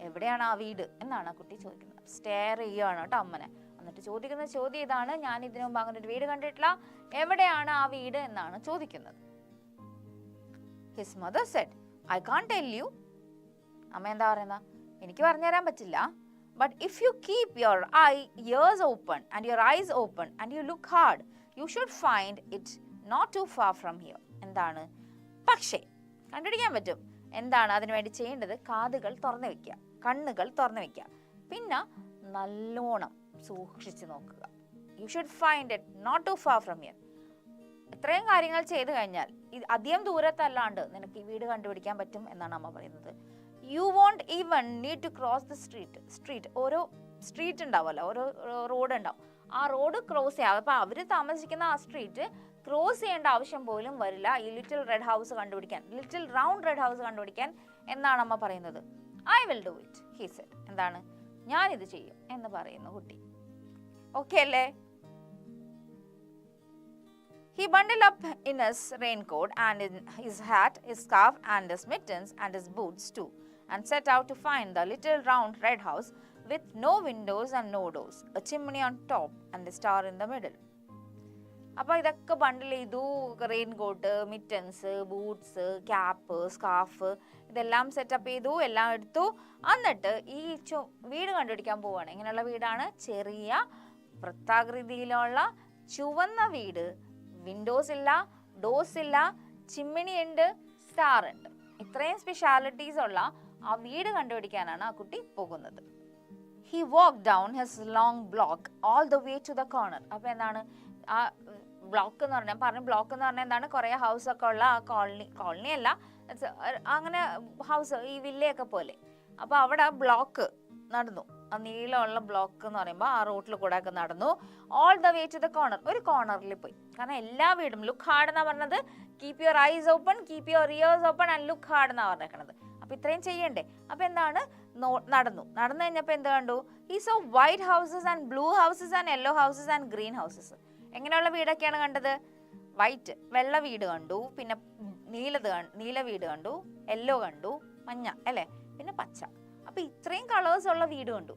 എവിടെയാണ് ആ വീട് എന്നാണ് ആ കുട്ടി ചോദിക്കുന്നത്. സ്റ്റെയർ ചെയ്യുകയാണ് കേട്ടോ അമ്മനെ. എന്നിട്ട് ചോദിക്കുന്ന ചോദ്യം ഇതാണ്, ഞാൻ ഇതിനു മുമ്പ് അങ്ങനെ ഒരു വീട് കണ്ടിട്ടില്ല, എവിടെയാണ് ആ വീട് എന്നാണ് ചോദിക്കുന്നത്. His mother said, I can't tell you. അമ്മ എന്താ പറയുന്ന? എനിക്ക് പറഞ്ഞുതരാൻ പറ്റില്ല. But if you keep your ears open and your eyes open and you look hard, you should find it not too far from here. എന്താണ്? പക്ഷേ കണ്ടുപിടിക്കാൻ പറ്റും. എന്താണ് അതിനുവേണ്ടി ചെയ്യേണ്ടത്? കാതുകൾ തുറന്നു വെക്കുക, കണ്ണുകൾ തുറന്നു വെക്കുക, പിന്നെ നല്ലോണം സൂക്ഷിച്ചു നോക്കുക. You should find it not too far from here. ഇത്രയും കാര്യങ്ങൾ ചെയ്തു കഴിഞ്ഞാൽ അധികം ദൂരത്തല്ലാണ്ട് നിനക്ക് ഈ വീട് കണ്ടുപിടിക്കാൻ പറ്റും എന്നാണ് അമ്മ പറയുന്നത്. You won't even need to cross the street. ഓരോ സ്ട്രീറ്റ് ഉണ്ടാവുമല്ലോ, ഓരോ റോഡ് ഉണ്ടാവും. ആ റോഡ് ക്രോസ് ചെയ്യാം. അപ്പൊ അവര് താമസിക്കുന്ന ആ സ്ട്രീറ്റ് ക്രോസ് ചെയ്യേണ്ട ആവശ്യം പോലും വരില്ല ഈ ലിറ്റിൽ റെഡ് ഹൗസ് കണ്ടുപിടിക്കാൻ, ലിറ്റിൽ റൗണ്ട് റെഡ് ഹൗസ് കണ്ടുപിടിക്കാൻ എന്നാണ് അമ്മ പറയുന്നത്. I will do it, he said. എന്താണ്? ഞാനിത് ചെയ്യും എന്ന് പറയുന്നു കുട്ടി. ഓക്കെ അല്ലേ? He bundled up in his raincoat and in his hat, his scarf and his mittens and his boots too, and set out to find the little round red house with no windows and no doors, a chimney on top and a star in the middle. അപ്പോൾ ഇതൊക്കെ bundle ചെയ്തു. Raincoat, mittens, boots, cap, scarf ഇതെല്ലാം setup ചെയ്തു, എല്ലാം എടുത്തു. എന്നിട്ട് ഈ വീട് കണ്ടുപിടിക്കാൻ പോവുകയാണ്. ഇങ്ങനെയുള്ള വീടാണ്, ചെറിയ വൃത്താകൃതിയിലുള്ള ചുവന്ന വീട്. വിൻഡോസ് ഇല്ല, ഡോസ് ഇല്ല, ചിമ്മിണി ഉണ്ട്, സ്റ്റാർ ഉണ്ട്. ഇത്രയും സ്പെഷ്യാലിറ്റീസ് ഉള്ള ആ വീട് കണ്ടുപിടിക്കാനാണ് ആ കുട്ടി പോകുന്നത്. He walk down his long block all the way to the corner. അപ്പൊ എന്താണ് ആ ബ്ലോക്ക് എന്ന് പറഞ്ഞാൽ? ബ്ലോക്ക് എന്ന് പറഞ്ഞാൽ എന്താണ്? കുറെ ഹൗസ് ഒക്കെ ഉള്ള ആ കോളനി അല്ല, അങ്ങനെ ഹൗസ്, ഈ വില്ലയൊക്കെ പോലെ. അപ്പൊ അവിടെ ബ്ലോക്ക് നടന്നു. ആ നീളമുള്ള ബ്ലോക്ക് എന്ന് പറയുമ്പോൾ ആ റോട്ടിൽ കൂടെ ഒക്കെ നടന്നു. All the way to the corner. ഒരു കോർണറിൽ പോയി. കാരണം എല്ലാ വീടും ലുക്ക് ഹാർഡ് എന്നാ പറഞ്ഞത്. Keep your eyes open, keep your ears open and look hard എന്നാ പറഞ്ഞേക്കണത്. അപ്പൊ ഇത്രയും ചെയ്യണ്ടേ? അപ്പൊ എന്താണ്? നടന്നു കഴിഞ്ഞപ്പോ എന്ത് കണ്ടു? ഈ so white houses and blue houses and yellow houses and green houses. എങ്ങനെയുള്ള വീടൊക്കെയാണ് കണ്ടത്? വൈറ്റ്, വെള്ള വീട് കണ്ടു, പിന്നെ നീല വീട് കണ്ടു, യെല്ലോ കണ്ടു, മഞ്ഞ അല്ലേ, പിന്നെ പച്ച. അപ്പൊ ഇത്രയും കളേഴ്സ് ഉള്ള വീട് കണ്ടു.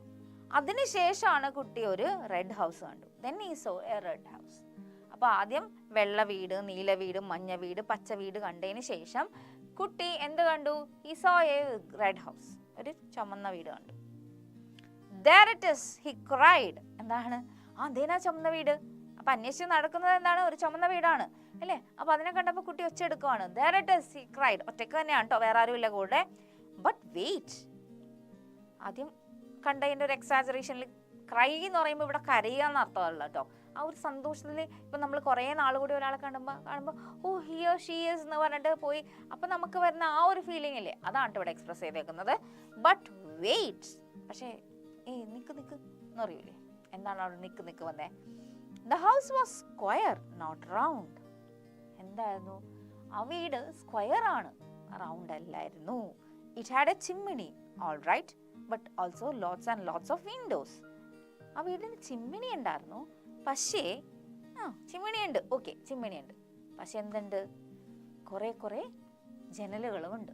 അതിനുശേഷമാണ് കുട്ടി ഒരു റെഡ് ഹൗസ് കണ്ടു. Then he so A red house. അപ്പൊ ആദ്യം വെള്ള വീട്, നീല വീട്, മഞ്ഞ വീട്, പച്ച വീട് കണ്ടതിന് ശേഷം കുട്ടി എന്ത് കണ്ടു? He so A red house, ഒരു ചുമന്ന വീട് കണ്ടു. There it is, he cried. എന്താണ്? അതേനാ ചുമന്ന വീട്. അപ്പൊ അന്വേഷിച്ച് നടക്കുന്നത് എന്താണ്? ഒരു ചുമന്ന വീടാണ് അല്ലേ? അപ്പൊ അതിനെ കണ്ടപ്പോ കുട്ടി ഒച്ചെടുക്കുവാണ്. There it is, he cried. ഒറ്റക്ക് തന്നെയാണ് കേട്ടോ, വേറെ ആരും ഇല്ല കൂടെ. ബട്ട് വെയിറ്റ്, ആദ്യം കണ്ടതിന്റെ ഒരു എക്സാജറേഷനിൽ ക്രൈ എന്ന് പറയുമ്പോൾ ഇവിടെ കരയാന്ന് അർത്ഥമല്ല കേട്ടോ. ആ ഒരു സന്തോഷത്തിൽ ഇപ്പൊ നമ്മൾ കുറെ നാൾ കൂടി ഒരാളെ കാണുമ്പോൾ ഓ ഹിയർ ഷീ ഈസ് എന്ന് പറഞ്ഞിട്ട് പോയി, അപ്പൊ നമുക്ക് വരുന്ന ആ ഒരു ഫീലിംഗ് ഇല്ലേ, അതാണ് ഇവിടെ എക്സ്പ്രസ് ചെയ്തേക്കുന്നത്. ബട്ട് വെയിറ്റ്, പക്ഷേ നിക്ക് എന്ന് പറയൂലേ, എന്താണ് അവിടെ നിക്ക് വന്നേ? The house was square not round. എന്തായിരുന്നു? ആ വീട് സ്ക്വയർ ആണ്, റൗണ്ട് അല്ലായിരുന്നു. It had a chimney, all right, but also lots and lots of windows. ആ വീടിന് ചിമ്മിണി ഉണ്ടായിരുന്നു, പക്ഷേ ചിമ്മിണി ഉണ്ട്, ഓക്കെ ചിമ്മിണി ഉണ്ട്, പക്ഷെ എന്തുണ്ട്? കുറെ ജനലുകളും ഉണ്ട്.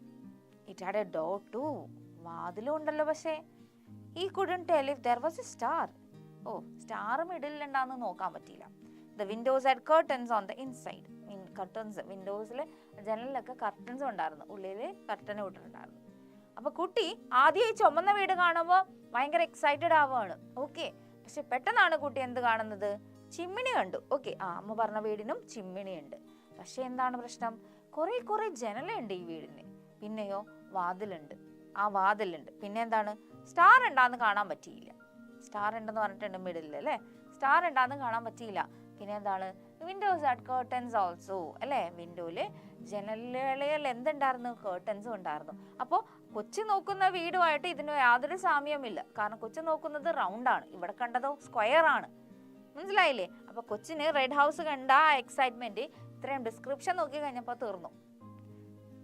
It had a door too, വാതിലും ഉണ്ടല്ലോ. പക്ഷേ he couldn't tell if there was a star. ഓ, സ്റ്റാർ മിഡിലുണ്ടാന്ന് നോക്കാൻ പറ്റിയില്ല. The windows had curtains on the inside. Curtains, വിൻഡോസിൽ ജനലിലൊക്കെ കർട്ടൻസും ഉണ്ടായിരുന്നു, ഉള്ളില് കർട്ടനും ഇട്ടിട്ടുണ്ടായിരുന്നു. അപ്പൊ കുട്ടി ആദ്യം ഈ ചുമന്ന വീട് കാണുമ്പോൾ ഭയങ്കര എക്സൈറ്റഡ് ആവുകയാണ്, ഓക്കെ. പക്ഷെ പെട്ടെന്നാണ് കുട്ടി എന്ത് കാണുന്നത്? ചിമ്മിണി കണ്ടു. ഓക്കെ, അമ്മ പറഞ്ഞ വീടിനും ചിമ്മിണി ഉണ്ട്. പക്ഷെ എന്താണ് പ്രശ്നം? കുറെ ജനലുണ്ട് ഈ വീടിന്. പിന്നെയോ വാതിലുണ്ട്, ആ വാതിലുണ്ട്. പിന്നെ എന്താണ്, സ്റ്റാർ ഉണ്ടാന്ന് കാണാൻ പറ്റിയില്ല. സ്റ്റാർ ഉണ്ടെന്ന് പറഞ്ഞിട്ടുണ്ട് മിഡിൽ അല്ലേ, സ്റ്റാർ ഉണ്ടാന്ന് കാണാൻ പറ്റിയില്ല. പിന്നെ എന്താണ്, വിൻഡോസ് ആറ്റ് കേർട്ടൻസ് ഓൾസോ അല്ലേ, വിൻഡോയില് ജനലുകളിൽ എന്തുണ്ടായിരുന്നു, കേർട്ടൻസും ഉണ്ടായിരുന്നു. അപ്പോൾ കൊച്ചു നോക്കുന്ന വീടുമായിട്ട് ഇതിന് യാതൊരു സാമ്യമില്ല. കാരണം കൊച്ചു നോക്കുന്നത് റൗണ്ടാണ്, ഇവിടെ കണ്ടതോ സ്ക്വയർ ആണ്. മനസ്സിലായില്ലേ? അപ്പൊ കൊച്ചിന് റെഡ് ഹൗസ് കണ്ട ആ എക്സൈറ്റ്മെന്റ് ഇത്രയും ഡിസ്ക്രിപ്ഷൻ നോക്കി കഴിഞ്ഞപ്പോൾ തീർന്നു.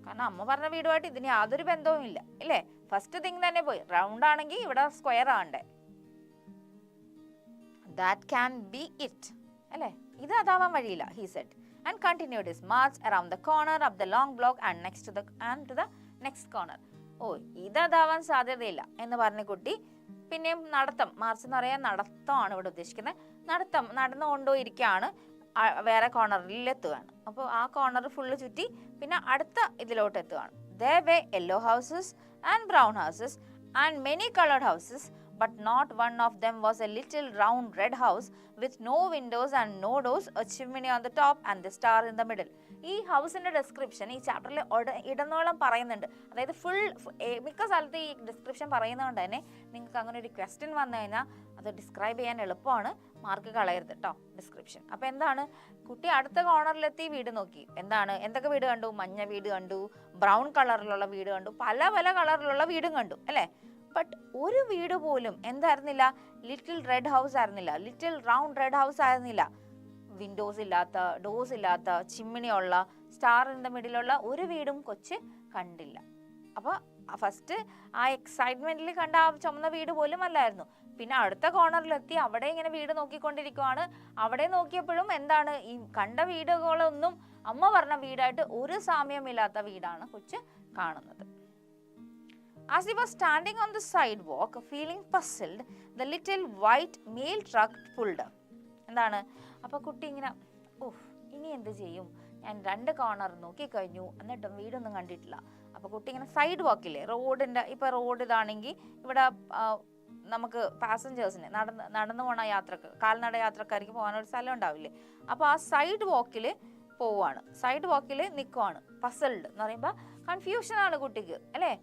കാരണം അമ്മ പറഞ്ഞ വീടുമായിട്ട് ഇതിന് യാതൊരു ബന്ധവും ഇല്ല ഇല്ലേ. ഫസ്റ്റ് തിങ് തന്നെ പോയി, റൗണ്ട് ആണെങ്കിൽ ഇവിടെ square ആണ്ടേ. That can be it അല്ലേ, ഇത് അതാവാൻ വഴിയില്ല. He said and continued his march around the corner of the long block and to the next corner. ഓ, ഇത് അതാവാൻ സാധ്യതയില്ല എന്ന് പറഞ്ഞ കുട്ടി പിന്നെയും നടത്തം, മാർച്ച് എന്ന് പറയാൻ നടത്തമാണ് ഇവിടെ ഉദ്ദേശിക്കുന്നത്. നടന്നുകൊണ്ടിരിക്കുകയാണ്, വേറെ കോർണറിൽ എത്തുകയാണ്. അപ്പോൾ ആ കോർണർ ഫുള്ള് ചുറ്റി പിന്നെ അടുത്ത ഇതിലോട്ട് എത്തുകയാണ്. There were yellow houses and brown houses and many colored houses, but not one of them was a little round red house with no windows and no doors, a chimney on the top and the star in the middle. ഈ ഹൗസിന്റെ description ഈ ചാപ്റ്ററിൽ ഇടനോളം പറയുന്നുണ്ട്. അതായത് മിക്ക സ്ഥലത്ത് ഈ description പറയുന്നതുകൊണ്ട് തന്നെ നിങ്ങൾക്ക് അങ്ങനെ ഒരു ക്വസ്റ്റ്യൻ വന്നു കഴിഞ്ഞാൽ അത് ഡിസ്ക്രൈബ് ചെയ്യാൻ എളുപ്പമാണ്, മാർക്ക് കളയരുത് കേട്ടോ ഡിസ്ക്രിപ്ഷൻ. അപ്പോൾ എന്താണ്, കുട്ടി അടുത്ത കോർണറിലെത്തി വീട് നോക്കി. എന്തൊക്കെ വീട് കണ്ടു, മഞ്ഞ വീട് കണ്ടു, ബ്രൗൺ കളറിലുള്ള വീട് കണ്ടു, പല പല കളറിലുള്ള വീടും കണ്ടു അല്ലേ. ബട്ട് ഒരു വീട് പോലും എന്തായിരുന്നില്ല, ലിറ്റിൽ റെഡ് ഹൗസ് ആയിരുന്നില്ല, ലിറ്റിൽ റൗണ്ട് റെഡ് ഹൗസ് ആയിരുന്നില്ല. വിൻഡോസ് ഇല്ലാത്ത, ഡോസ് ഇല്ലാത്ത, ചിമ്മിണി ഉള്ള, സ്റ്റാറിൻ്റെ മിഡിലുള്ള ഒരു വീടും കൊച്ച് കണ്ടില്ല. അപ്പോൾ ഫസ്റ്റ് ആ എക്സൈറ്റ്മെന്റിൽ കണ്ട ആ ചുമന്ന വീട് പോലും അല്ലായിരുന്നു. പിന്നെ അടുത്ത കോർണറിലെത്തി അവിടെ ഇങ്ങനെ വീട് നോക്കിക്കൊണ്ടിരിക്കുവാണ്. അവിടെ നോക്കിയപ്പോഴും എന്താണ്, ഈ കണ്ട വീടുകളൊന്നും അമ്മ പറഞ്ഞ വീടായിട്ട് ഒരു സാമ്യമില്ലാത്ത വീടാണ് കൊച്ച് കാണുന്നത്. As he was standing on the sidewalk, feeling puzzled, the little white mail truck pulled up. എന്താണ്, അപ്പോൾ കുട്ടി ഇങ്ങനെ, ഇനി എന്ത് ചെയ്യും, ഞാൻ രണ്ട് കോർണർ നോക്കിക്കഴിഞ്ഞു എന്നിട്ടും വീടൊന്നും കണ്ടിട്ടില്ല. അപ്പോൾ കുട്ടി ഇങ്ങനെ സൈഡ് വാക്കില്ലേ, റോഡിൻ്റെ, ഇപ്പോൾ റോഡ് ഇതാണെങ്കിൽ ഇവിടെ നമുക്ക് പാസഞ്ചേഴ്സിന് നടന്നു പോണ കാൽനട യാത്രക്കാർക്ക് പോകാനൊരു സ്ഥലം ഉണ്ടാവില്ലേ. അപ്പോൾ ആ സൈഡ് വാക്കിൽ പോവാണ്, സൈഡ് വാക്കിൽ നിൽക്കുവാണ്. പസൽഡ് എന്ന് പറയുമ്പോൾ കൺഫ്യൂഷനാണ് കുട്ടിക്ക് അല്ലേ.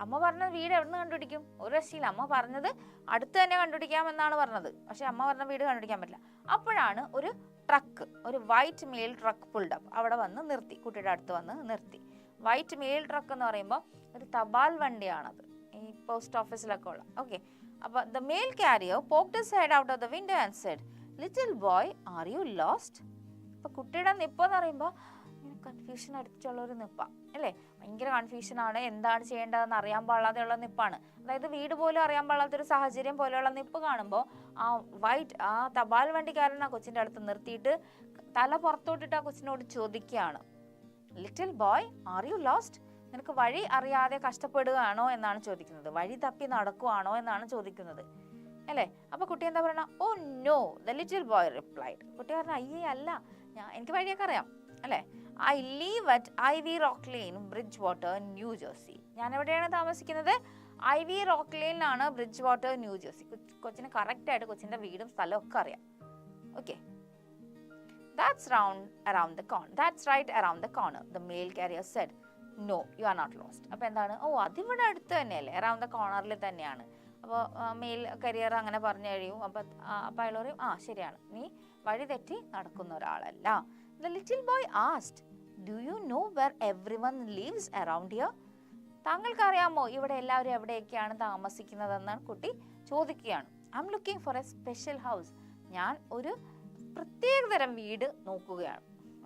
അമ്മ പറഞ്ഞ വീട് എവിടെ നിന്ന് കണ്ടുപിടിക്കും, ഒരു രക്ഷയില്ല. അമ്മ പറഞ്ഞത് അടുത്ത് തന്നെ കണ്ടുപിടിക്കാമെന്നാണ് പറഞ്ഞത്, പക്ഷെ അമ്മ പറഞ്ഞ വീട് കണ്ടുപിടിക്കാൻ പറ്റില്ല. അപ്പോഴാണ് ഒരു ട്രക്ക്, ഒരു white mail truck pulled up അവിടെ വന്ന് നിർത്തി, കുട്ടിയുടെ അടുത്ത് വന്ന് നിർത്തി. വൈറ്റ് മെയിൽ ട്രക്ക് എന്ന് പറയുമ്പോൾ ഒരു തപാൽ വണ്ടിയാണത്, ഈ പോസ്റ്റ് ഓഫീസിലൊക്കെ ഉള്ള. ഓക്കെ, അപ്പോൾ the mail carrier poked his head out of the window and said, little boy, are you lost? അപ്പോൾ കുട്ടിയുടെ നിപ്പെന്ന് പറയുമ്പോൾ കൺഫ്യൂഷൻ അടിച്ചുള്ള ഒരു നിപ്പ അല്ലേ, ഭയങ്കര കൺഫ്യൂഷനാണ്, എന്താണ് ചെയ്യേണ്ടതെന്ന് അറിയാൻ പാടാതെയുള്ള നിപ്പാണ്. അതായത് വീട് പോലും അറിയാൻ പാടാത്തൊരു സാഹചര്യം പോലെയുള്ള നിപ്പ് കാണുമ്പോൾ ആ തപാൽ വണ്ടിക്കാരൻ ആ കൊച്ചിൻ്റെ അടുത്ത് നിർത്തിയിട്ട് തല പുറത്തോട്ടിട്ട് ആ കൊച്ചിനോട് ചോദിക്കുകയാണ്, little boy, are you lost? നിനക്ക് വഴി അറിയാതെ കഷ്ടപ്പെടുകയാണോ എന്നാണ് ചോദിക്കുന്നത്, വഴി തപ്പി നടക്കുവാണോ എന്നാണ് ചോദിക്കുന്നത് അല്ലേ. അപ്പോൾ കുട്ടി എന്താ പറയണ, oh no, the little boy replied. കുട്ടി പറഞ്ഞ, അയ്യേ അല്ല, എനിക്ക് വഴിയൊക്കെ അറിയാം അല്ലേ. I live at Ivy Rock Lane, Bridgewater, New Jersey. ഞാൻ എവിടെയാണ് താമസിക്കുന്നത്, ഐവി റോക്ക് ലെയിനിലാണ്, ബ്രിഡ്ജ്വാട്ടർ, ന്യൂ ജേഴ്സി. കൊച്ചിന് കറക്റ്റായിട്ട് കൊച്ചിൻ്റെ വീടും സ്ഥലവും ഒക്കെ അറിയാം. Okay, that's right around the corner, the mail carrier said. No, you are not lost. അപ്പോൾ എന്താണ്, അതിവിടെ അടുത്ത് തന്നെയല്ലേ, അറൗണ്ട് ദ കോർണറിൽ തന്നെയാണ്. അപ്പോൾ മെയിൽ കരിയർ അങ്ങനെ പറഞ്ഞു കഴിയും. അപ്പോൾ അയാൾ പറയും, ശരിയാണ്, നീ വഴി തെറ്റി നടക്കുന്ന ഒരാളല്ല. The little boy asked, do you know where everyone lives around here? താങ്കൾക്കറിയാമോ ഇവിടെ എല്ലാവരും എവിടെയൊക്കെയാണ് താമസിക്കുന്നതെന്നാണ് കുട്ടി ചോദിക്കുകയാണ്. I'm looking for a special house. ഞാൻ ഒരു പ്രത്യേകതരം വീട് നോക്കുകയാണ്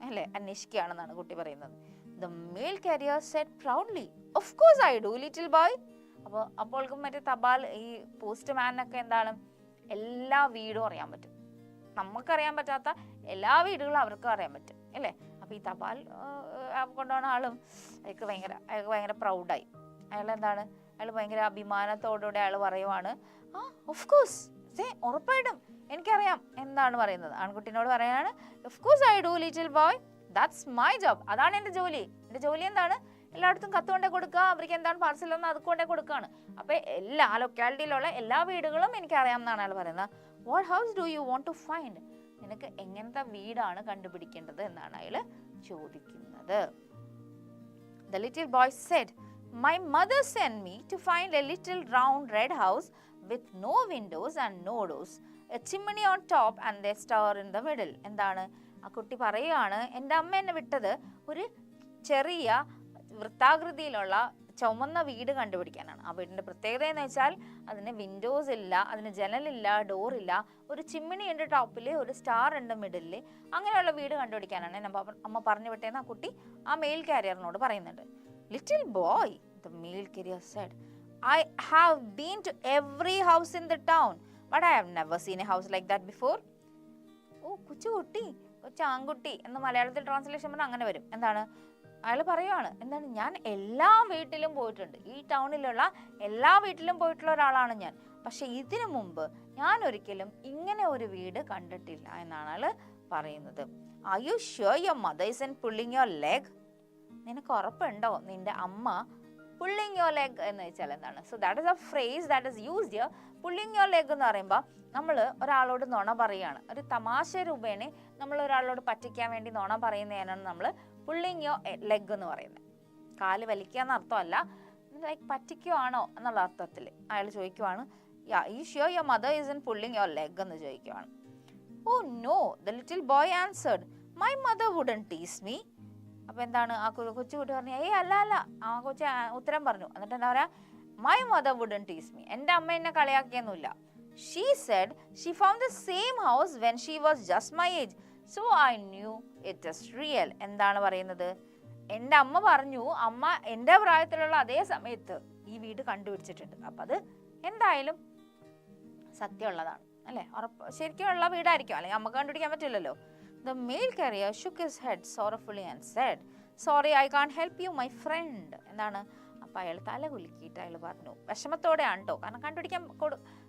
അല്ലേ, അന്വേഷിക്കുകയാണെന്നാണ് കുട്ടി പറയുന്നത്. The mail carrier said proudly, of course I do, little boy. അപ്പോൾക്കും മറ്റേ തപാൽ ഈ പോസ്റ്റ്മാനൊക്കെ എന്താണ്, എല്ലാ വീടും അറിയാൻ പറ്റും. നമുക്കറിയാൻ പറ്റാത്ത എല്ലാ വീടുകളും അവർക്കും അറിയാൻ പറ്റും അല്ലേ. അപ്പോൾ ഈ തപാൽ കൊണ്ടുപോകുന്ന ആളും അയാൾക്ക് ഭയങ്കര പ്രൗഡായി. അയാൾ ഭയങ്കര അഭിമാനത്തോടുകൂടെ അയാൾ പറയുവാണ്, ഓഫ് കോഴ്സ്, ഉറപ്പായിട്ടും എനിക്കറിയാം എന്താണ് പറയുന്നത്. ആൺകുട്ടീനോട് പറയാണ്, of course I do little boy, that's my job. അതാണ് എൻ്റെ ജോലി. എൻ്റെ ജോലി എന്താണ്, എല്ലായിടത്തും കത്ത് കൊണ്ടേ കൊടുക്കുക, അവർക്ക് എന്താണ് പാർസൽ എന്ന് അത് കൊണ്ടേ കൊടുക്കുകയാണ്. അപ്പോൾ എല്ലാ ലൊക്കാലിറ്റിയിലുള്ള എല്ലാ വീടുകളും എനിക്കറിയാം എന്നാണ് അയാൾ പറയുന്നത്. What house do you want to find? നിനക്ക് എങ്ങനത്തെ വീടാണ് കണ്ടുപിടിക്കേണ്ടത് എന്നാണ് അയാൾ ചോദിക്കുന്നത്. The little boy said, My mother sent me to find a little round red house with no windows and no doors, a chimney on top and a star in the middle. എന്താണ് ആ കുട്ടി പറയുകയാണ്, എൻ്റെ അമ്മ എന്നെ വിട്ടത് ഒരു ചെറിയ വൃത്താകൃതിയിലുള്ള ചുമന്ന വീട് കണ്ടുപിടിക്കാനാണ്. ആ വീടിൻ്റെ പ്രത്യേകത എന്ന് വെച്ചാൽ അതിന് വിൻഡോസ് ഇല്ല, അതിന് ജനലില്ല, ഡോറില്ല, ഒരു ചിമ്മിണി ഉണ്ട് ടോപ്പിൽ, ഒരു സ്റ്റാർ ഉണ്ട് മിഡിലിൽ, അങ്ങനെയുള്ള വീട് കണ്ടുപിടിക്കാനാണ് അമ്മ പറഞ്ഞു വിട്ടേന്ന് ആ കുട്ടി ആ മെയിൽ കാരിയറിനോട് പറയുന്നുണ്ട്. Little boy, the mail carrier said, I have been to every house in the town, but I have never seen a house like that before. ഓ കൊച്ചുകുട്ടി, കൊച്ചാൺകുട്ടി എന്ന് മലയാളത്തിൽ ട്രാൻസ്ലേഷൻ പറഞ്ഞാൽ അങ്ങനെ വരും. എന്താണ് അയാൾ പറയുവാണ്, എന്താണ് ഞാൻ എല്ലാ വീട്ടിലും പോയിട്ടുണ്ട്, ഈ ടൗണിലുള്ള എല്ലാ വീട്ടിലും പോയിട്ടുള്ള ഒരാളാണ് ഞാൻ, പക്ഷെ ഇതിനു മുമ്പ് ഞാൻ ഒരിക്കലും ഇങ്ങനെ ഒരു വീട് കണ്ടിട്ടില്ല എന്നാണ് അയാൾ പറയുന്നത്. Are you sure your mother isn't pulling your leg? നിനക്ക് ഉറപ്പുണ്ടോ നിന്റെ അമ്മ പുള്ളിങ് യുവർ ലെഗ് എന്ന് വെച്ചാൽ എന്താണ്? So that is A phrase that is used here. Pulling your leg എന്ന് പറയുമ്പോൾ നമ്മൾ ഒരാളോട് നുണ പറയുകയാണ്, ഒരു തമാശ രൂപേണ നമ്മൾ ഒരാളോട് പറ്റിക്കാൻ വേണ്ടി നുണ പറയുന്നതിനാണ് നമ്മൾ പുള്ളിങ് യുവർ ലെഗ് എന്ന് പറയുന്നത്. കാല് വലിക്കുക എന്ന അർത്ഥമല്ല, ലൈക്ക് പറ്റിക്കുവാണോ എന്നുള്ള അർത്ഥത്തിൽ അയാൾ ചോദിക്കുവാണ്, you sure your mother isn't pulling your leg എന്ന് ചോദിക്കുവാണ്. Oh no, the little boy answered, my mother wouldn't tease me. അപ്പോൾ എന്താണ് ആ കൊച്ചുകുട്ടി പറഞ്ഞു, ഏയ് അല്ല അല്ല, ആ കൊച്ചു ഉത്തരം പറഞ്ഞു. എന്നിട്ട് എന്താ പറയുക, my mother wouldn't tease me, എൻ്റെ അമ്മ എന്നെ കളിയാക്കിയൊന്നുമില്ല. She said she found the same house when she was just my age, so I knew it is real. എന്താണ് പറയുന്നത്, എൻ്റെ അമ്മ പറഞ്ഞു അമ്മ എൻ്റെ പ്രായത്തിലുള്ള അതേ സമയത്ത് ഈ വീട് കണ്ടുപിടിച്ചിട്ടുണ്ട്, അപ്പം അത് എന്തായാലും സത്യമുള്ളതാണ് അല്ലേ, ഉറപ്പ് ശരിക്കുമുള്ള വീടായിരിക്കും, അല്ലെങ്കിൽ നമുക്ക് കണ്ടുപിടിക്കാൻ പറ്റില്ലല്ലോ. The mail carrier shook his head sorrowfully and said, sorry, I can't help you, my friend. എന്താണ് അപ്പം അയാൾ തല കുലുക്കിയിട്ട് അയാൾ പറഞ്ഞു, വിഷമത്തോടെയാണ് കേട്ടോ, കാരണം കണ്ടുപിടിക്കാൻ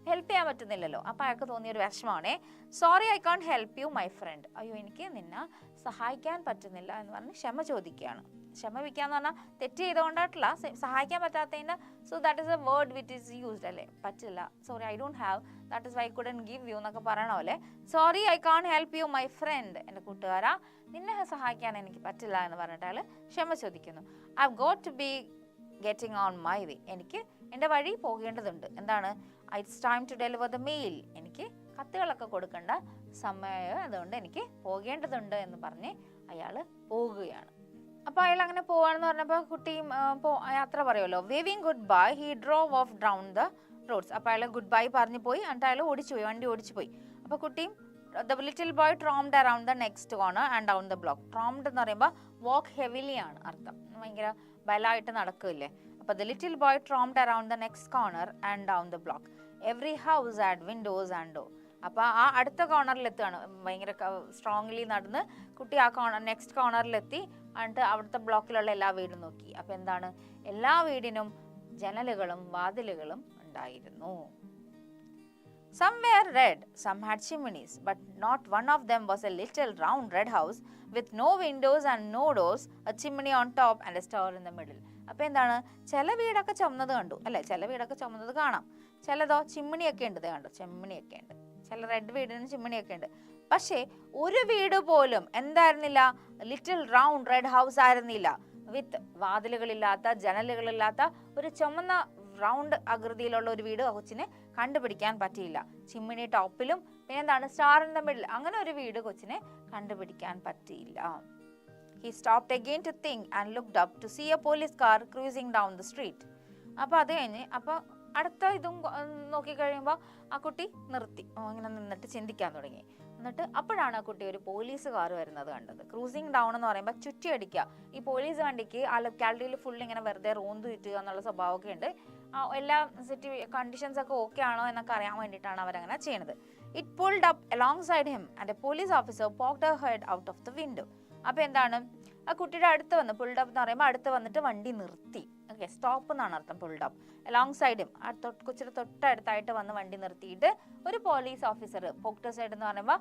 ഹെൽപ്പ് ചെയ്യാൻ പറ്റുന്നില്ലല്ലോ. അപ്പം അയാൾക്ക് തോന്നിയൊരു വിഷമമാണേ. Sorry I can't help you my friend, അയ്യോ എനിക്ക് നിന്നെ സഹായിക്കാൻ പറ്റുന്നില്ല എന്ന് പറഞ്ഞ് ക്ഷമ ചോദിക്കുകയാണ്. ക്ഷമിക്കുക എന്ന് പറഞ്ഞാൽ തെറ്റ് ചെയ്തുകൊണ്ടായിട്ടില്ല, സഹായിക്കാൻ പറ്റാത്തതിൻ്റെ, so that is A word which is used അല്ലേ, പറ്റില്ല, sorry I don't have, that is why I couldn't give you എന്നൊക്കെ പറയണ പോലെ, sorry I can't help you my friend, എൻ്റെ കൂട്ടുകാരാ നിന്നെ സഹായിക്കാൻ എനിക്ക് പറ്റില്ല എന്ന് പറഞ്ഞിട്ട് അയാൾ ക്ഷമ ചോദിക്കുന്നു. I have got to be getting on my way, എനിക്ക് എൻ്റെ വഴി പോകേണ്ടതുണ്ട്. എന്താണ്, it's time to deliver the mail, എനിക്ക് കത്തുകളൊക്കെ കൊടുക്കേണ്ട സമയം, അതുകൊണ്ട് എനിക്ക് പോകേണ്ടതുണ്ട് എന്ന് പറഞ്ഞ് അയാൾ പോകുകയാണ്. അപ്പോൾ അയാൾ അങ്ങനെ പോവാണെന്ന് പറഞ്ഞപ്പോൾ കുട്ടിയും യാത്ര പറയുമല്ലോ. Waving goodbye he drove off down the roads. അപ്പോൾ അയാൾ ഗുഡ് ബൈ പറഞ്ഞു പോയി, എന്നിട്ട് അയാൾ ഓടിച്ചു പോയി, വണ്ടി ഓടിച്ചു പോയി. അപ്പോൾ കുട്ടിയും the little boy tromped around the next corner and down the block. Tromped എന്ന് പറയുമ്പോൾ വാക്ക് ഹെവിലി ആണ് അർത്ഥം, ഭയങ്കര ബലമായിട്ട് നടക്കില്ലേ. അപ്പോൾ the little boy tromped around the next corner and down the block. Every house had windows and door. അപ്പോൾ ആ അടുത്ത കോർണറിലെത്തുകയാണ്, ഭയങ്കര സ്ട്രോങ്ലി നടന്ന് കുട്ടി ആ നെക്സ്റ്റ് കോർണറിലെത്തി, എന്നിട്ട് അവിടുത്തെ ബ്ലോക്കിലുള്ള എല്ലാ വീടും നോക്കി. അപ്പോൾ എന്താണ്, എല്ലാ വീടിനും ജനലുകളും വാതിലുകളും ഉണ്ടായിരുന്നു. Some were red, some had chimneys, but not one of them was a little round red house with no windows and no doors, a chimney on top and a star in the middle. അപ്പോൾ എന്താണ്, ചില വീടൊക്കെ ചുമന്നത് കണ്ടു അല്ലേ, ചില വീടൊക്കെ ചുമന്നത് കാണാം, ചിലതോ ചിമ്മിണിയൊക്കെ ഉണ്ട്, കണ്ടോ ചിമ്മിണിയൊക്കെ ഉണ്ട്, ചില റെഡ് വീടിന് ചിമ്മിണിയൊക്കെ ഉണ്ട്. പക്ഷേ ഒരു വീട് പോലും എന്തായിരുന്നില്ല, ലിറ്റിൽ റൗണ്ട് റെഡ് ഹൗസ് ആയിരുന്നില്ല, വിത്ത് വാതിലുകളില്ലാത്ത ജനലുകളില്ലാത്ത ഒരു ചുമന്ന റൗണ്ട് ആകൃതിയിലുള്ള ഒരു വീട് കൊച്ചിനെ കണ്ടുപിടിക്കാൻ പറ്റിയില്ല. ചിമ്മിണി ടോപ്പിലും പിന്നെ എന്താണ് സ്റ്റാർ ഇൻ ദ മിഡിൽ, അങ്ങനെ ഒരു വീട് കൊച്ചിനെ കണ്ടുപിടിക്കാൻ പറ്റിയില്ല. He stopped again to think and looked up to see a police car cruising down the street. അപ്പോൾ അത് കഴിഞ്ഞ് അപ്പോൾ അടുത്ത ഇതും നോക്കിക്കഴിയുമ്പോൾ ആ കുട്ടി നിർത്തി, ഇങ്ങനെ നിന്നിട്ട് ചിന്തിക്കാൻ തുടങ്ങി. എന്നിട്ട് അപ്പോഴാണ് ആ കുട്ടി ഒരു പോലീസ് കാർ വരുന്നത് കണ്ടത്. ക്രൂസിങ് ഡൗൺ എന്ന് പറയുമ്പോൾ ചുറ്റിയടിക്കുക. ഈ പോലീസ് വണ്ടിക്ക് ആ ലൊക്കാലിറ്റിയിൽ ഫുൾ ഇങ്ങനെ വെറുതെ റോന്ത് ചുറ്റുക എന്നുള്ള സ്വഭാവമൊക്കെ ഉണ്ട്. എല്ലാ കണ്ടീഷൻസ് ഒക്കെ ഓക്കെ ആണോ എന്നൊക്കെ അറിയാൻ വേണ്ടിയിട്ടാണ് അവരങ്ങനെ ചെയ്യുന്നത്. It pulled up alongside him and a police officer poked her head out of the window. അപ്പോൾ എന്താണ്, ആ കുട്ടിയുടെ അടുത്ത് വന്ന്, പുൾഡ് അപ്പ് എന്ന് പറയുമ്പോൾ അടുത്ത് വന്നിട്ട് വണ്ടി നിർത്തി. ഓക്കെ, സ്റ്റോപ്പ് എന്നാണ് അർത്ഥം pulled up. Alongside him, കൊച്ചിയുടെ തൊട്ടടുത്തായിട്ട് വന്ന് വണ്ടി നിർത്തിയിട്ട് ഒരു പോലീസ് ഓഫീസർ, പോക്ഡ് സൈഡ് എന്ന് പറയുമ്പോൾ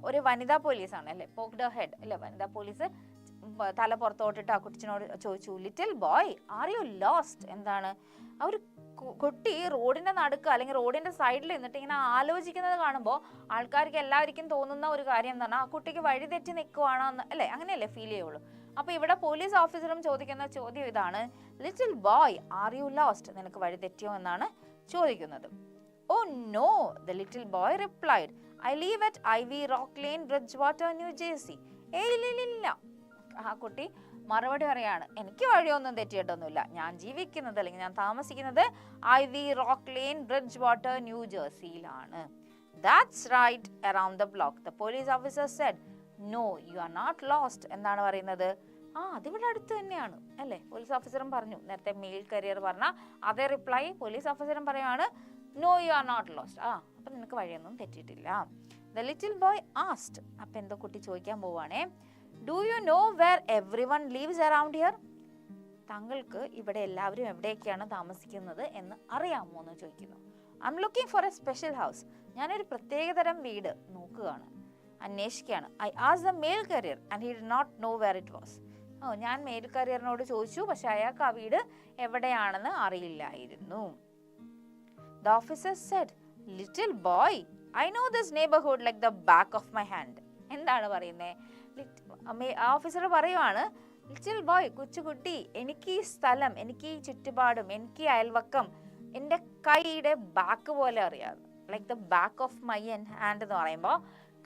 ഒരു വനിതാ പോലീസാണ് അല്ലേ, പോക്ഡ് ഹെഡ് അല്ലേ, വനിതാ പോലീസ് തല പുറത്തോട്ടിട്ട് ആ കുട്ടിനോട് ചോദിച്ചു, little boy are you lost. എന്താണ്, ആ ഒരു കുട്ടി റോഡിന്റെ നടുക്ക് അല്ലെങ്കിൽ റോഡിന്റെ സൈഡിൽ നിന്നിട്ട് ഇങ്ങനെ ആലോചിക്കുന്നത് കാണുമ്പോൾ ആൾക്കാർക്ക് എല്ലാവർക്കും തോന്നുന്ന ഒരു കാര്യം എന്ന് പറഞ്ഞാൽ ആ കുട്ടിക്ക് വഴി തെറ്റി നിൽക്കുവാണോ എന്ന് അല്ലേ, അങ്ങനെയല്ലേ ഫീൽ ചെയ്യുള്ളൂ. അപ്പോൾ ഇവിടെ പോലീസ് ഓഫീസറും ചോദിക്കുന്ന ചോദ്യം ഇതാണ്, little boy are you lost, നിനക്ക് വഴി തെറ്റിയോ എന്നാണ് ചോദിക്കുന്നത്. Oh no, the little boy replied, I live at Ivy Rock Lane, Bridgewater, New Jersey. ഇല്ല. ആ കുട്ടി മറുപടി പറയാണ്, എനിക്ക് വഴിയൊന്നും തെറ്റിയിട്ടൊന്നുമില്ല, ഞാൻ ജീവിക്കുന്നത് അല്ലെങ്കിൽ ഞാൻ താമസിക്കുന്നത് Ivy Rock Lane, Bridgewater, New ജേഴ്സിയിലാണ്. That's right, around the block. The police officer said, no, you are not lost. എന്താണ് പറയുന്നത്? അതിവിടെ അടുത്ത് തന്നെയാണ് അല്ലേ? പോലീസ് ഓഫീസറും പറഞ്ഞു, നേരത്തെ മെയിൽ കരിയർ പറഞ്ഞ അതേ റിപ്ലൈ പോലീസ് ഓഫീസറും പറയുകയാണ്, no you are not lost. അപ്പം നിനക്ക് വഴിയൊന്നും തെറ്റിയിട്ടില്ല. The little boy asked, അപ്പം എന്തോ കുട്ടി ചോദിക്കാൻ പോവാണേ, do you know where everyone lives around here? താങ്കൾക്ക് ഇവിടെ എല്ലാവരും എവിടെയൊക്കെയാണ് താമസിക്കുന്നത് എന്ന് അറിയാമോ എന്ന് ചോദിക്കുന്നു. I M looking for a special house. ഞാനൊരു പ്രത്യേകതരം വീട് നോക്കുകയാണ്, അന്വേഷിക്കുകയാണ്. ഐ ആസ് the mail carrier and he did not know where it was. ഞാൻ മെയിൽ കരിയറിനോട് ചോദിച്ചു, പക്ഷെ അയാൾക്ക് ആ വീട് എവിടെയാണെന്ന് അറിയില്ലായിരുന്നു. The officer said, little boy, I know this neighbourhood like the back of my hand. എന്താണ് പറയുന്നത്? ഓഫീസർ പറയുവാണ്, ലിറ്റിൽ ബോയ്, കൊച്ചുകുട്ടി, എനിക്ക് ഈ സ്ഥലം, എനിക്ക് ഈ ചുറ്റുപാടും, എനിക്ക് ഈ അയൽവക്കം എൻ്റെ കൈയുടെ ബാക്ക് പോലെ അറിയാം. Like the back of my hand എന്ന് പറയുമ്പോൾ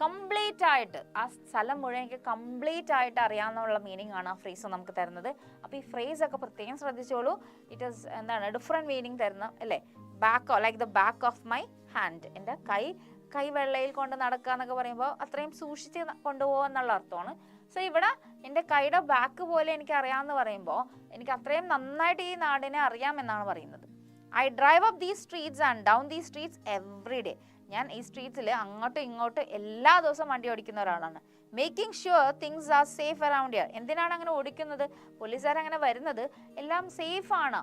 കംപ്ലീറ്റ് ആയിട്ട് ആ സ്ഥലം മുഴുവൻ എനിക്ക് കംപ്ലീറ്റ് ആയിട്ട് അറിയാമെന്നുള്ള മീനിങ് ആണ് ആ ഫ്രേസ് നമുക്ക് തരുന്നത്. അപ്പോൾ ഈ ഫ്രേസ് ഒക്കെ പ്രത്യേകം ശ്രദ്ധിച്ചോളൂ. ഇറ്റ് ഈസ് എന്താണ് ഡിഫറെൻറ്റ് മീനിങ് തരുന്ന അല്ലേ? Back, like the back of my hand, എൻ്റെ കൈ വെള്ളയിൽ കൊണ്ട് നടക്കുക എന്നൊക്കെ പറയുമ്പോൾ അത്രയും സൂക്ഷിച്ച് കൊണ്ടുപോകുക എന്നുള്ള അർത്ഥമാണ്. സോ ഇവിടെ എൻ്റെ കൈയുടെ ബാക്ക് പോലെ എനിക്ക് അറിയാമെന്ന് പറയുമ്പോൾ എനിക്ക് അത്രയും നന്നായിട്ട് ഈ നാടിനെ അറിയാമെന്നാണ് പറയുന്നത്. I drive up these streets and down these streets every day. ഞാൻ ഈ സ്ട്രീറ്റ്സിൽ അങ്ങോട്ടും ഇങ്ങോട്ടും എല്ലാ ദിവസവും വണ്ടി ഓടിക്കുന്ന ഒരാളാണ്. Making sure things are safe around here. എന്തിനാണ് അങ്ങനെ ഓടിക്കുന്നത്? പോലീസുകാർ അങ്ങനെ വരുന്നത് എല്ലാം സേഫ് ആണ്,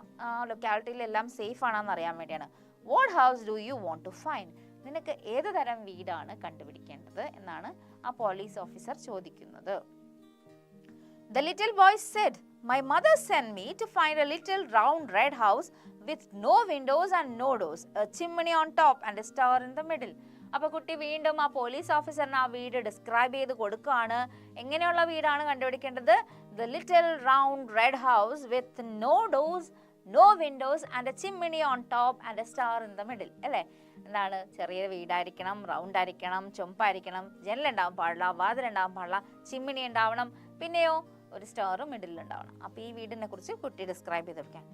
ലൊക്കാലിറ്റിയിൽ എല്ലാം സേഫ് ആണെന്ന് അറിയാൻ വേണ്ടിയാണ്. What house do you want to find? നിനക്ക് ഏത് തരം വീടാണ് കണ്ടുപിടിക്കേണ്ടത് എന്നാണ് ആ പോലീസ് ഓഫീസർ ചോദിക്കുന്നത്. The little boy said, my mother sent me to find a little round red house with no windows and no doors, a chimney on top and a star in the middle. അപ്പോൾ കുട്ടി വീണ്ടും ആ police ഓഫീസറിന് ആ വീട് describe ചെയ്ത് കൊടുക്കുകയാണ്. എങ്ങനെയുള്ള വീടാണ് കണ്ടുപിടിക്കേണ്ടത്? The little round red house with no doors, no windows and a chimney on top and a star in the middle. അല്ലേ? എന്താണ്? ചെറിയ വീടായിരിക്കണം, റൗണ്ട് ആയിരിക്കണം, ചുമപ്പായിരിക്കണം, ജനലുണ്ടാവാൻ പാടില്ല, വാതിലുണ്ടാവാൻ പാടില്ല, ചിമ്മിണി ഉണ്ടാവണം, പിന്നെയോ ഒരു സ്റ്റാറും മിഡിൽ ഉണ്ടാവണം. അപ്പോൾ ഈ വീടിനെ കുറിച്ച് കുട്ടി ഡിസ്ക്രൈബ് ചെയ്ത് കൊടുക്കാൻ.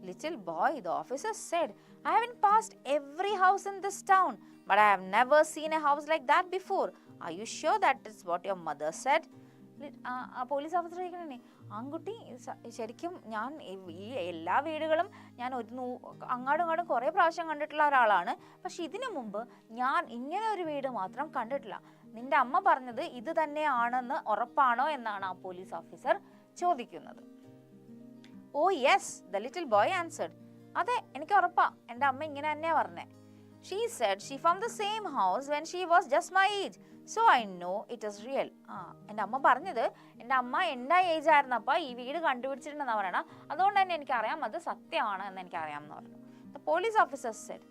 Little boy, the officer said, I haven't passed every house in this town, but I have never seen a house like that before. Are you sure that is what your mother said? Police officer ചോദിക്കണേ, ആൺകുട്ടി, ശരിക്കും ഞാൻ ഈ എല്ലാ വീടുകളും ഞാൻ അങ്ങാടും ഇങ്ങോട്ടും കുറേ പ്രാവശ്യം കണ്ടിട്ടുള്ള ഒരാളാണ്, പക്ഷെ ഇതിനു മുമ്പ് ഞാൻ ഇങ്ങനെ ഒരു വീട് മാത്രം കണ്ടിട്ടില്ല. നിന്റെ അമ്മ പറഞ്ഞത് ഇത് തന്നെയാണെന്ന് ഉറപ്പാണോ എന്നാണ് ആ പോലീസ് ഓഫീസർ ചോദിക്കുന്നത്. Oh yes, the little boy answered. അതെ, എനിക്ക് ഉറപ്പാ, എൻ്റെ അമ്മ ഇങ്ങനെ തന്നെയാ പറഞ്ഞേ. She said she found the same house when she was just my age, so I know it is real. എൻ്റെ അമ്മ പറഞ്ഞത് എൻ്റെ അമ്മ എൻ്റെ ഏജ് ആയിരുന്നപ്പോൾ ഈ വീട് കണ്ടുപിടിച്ചിട്ടുണ്ടെന്നാണ് പറയണം, അതുകൊണ്ട് തന്നെ എനിക്കറിയാം അത് സത്യമാണ് എന്ന് എനിക്കറിയാം എന്ന് പറഞ്ഞു. The police officer said,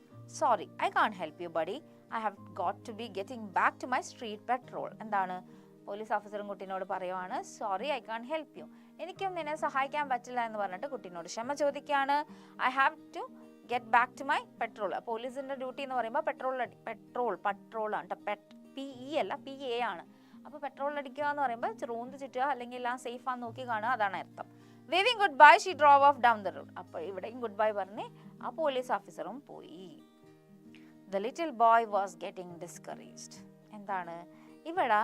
sorry, I can't help you buddy, I have got to be getting back to my street patrol. എന്താണ്? പോലീസ് ഓഫീസറും കുട്ടീനോട് പറയുവാണ്, sorry I can help you, എനിക്കും നിന്നെ സഹായിക്കാൻ പറ്റില്ല എന്ന് പറഞ്ഞിട്ട് കുട്ടീനോട് ക്ഷമ ചോദിക്കുകയാണ്. I have to get back to my patrol. പോലീസിൻ്റെ ഡ്യൂട്ടി എന്ന് പറയുമ്പോൾ പട്രോളാണ്, PE അല്ല PA ആണ്. അപ്പോൾ പെട്രോൾ അടിക്കുക എന്ന് പറയുമ്പോൾ റൂന്ത് ചുറ്റുക അല്ലെങ്കിൽ എല്ലാം സേഫ് ആണെന്ന് നോക്കി കാണുക, അതാണ് അർത്ഥം. Waving good bye she drove off down the road. അപ്പോൾ ഇവിടെയും ഗുഡ് ബൈ പറഞ്ഞ് ആ പോലീസ് ഓഫീസറും പോയി. The little boy was getting discouraged. എന്താണ്? ഇവിടെ